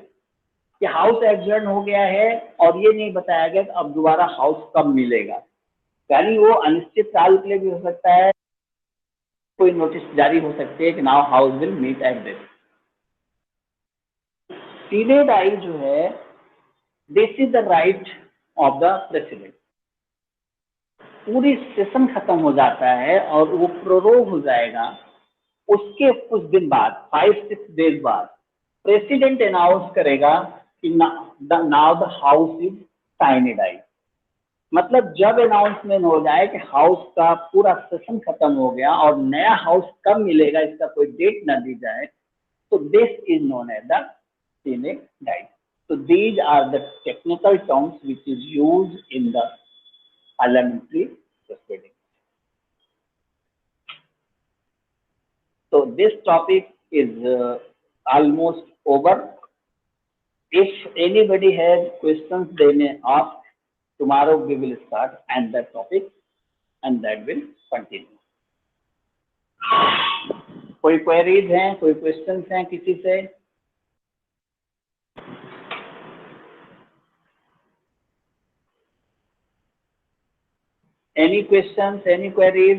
कि हाउस एडजर्न हो गया है और ये नहीं बताया गया कि अब दोबारा हाउस कब मिलेगा, यानी वो अनिश्चित काल के लिए भी हो सकता है, कोई नोटिस जारी हो सकती है कि now house will meet at this. Sine die जो है, this is the right of the president. पूरी सेशन खत्म हो जाता है और वो प्रोरोग हो जाएगा. उसके कुछ दिन बाद, 5-6 days बाद, प्रेसिडेंट अनाउंस करेगा कि now the house is sine die. मतलब जब अनाउंसमेंट हो जाए कि हाउस का पूरा सेशन खत्म हो गया और नया हाउस कब मिलेगा इसका कोई डेट न दी जाए, तो this is known as the sine die. So these are the technical terms which is used in the parliamentary proceedings. So this topic is almost over. If anybody has questions, they may ask. Tomorrow we will start and that topic and that will continue. कोई queries हैं, कोई questions हैं किसी से? Any questions, any queries?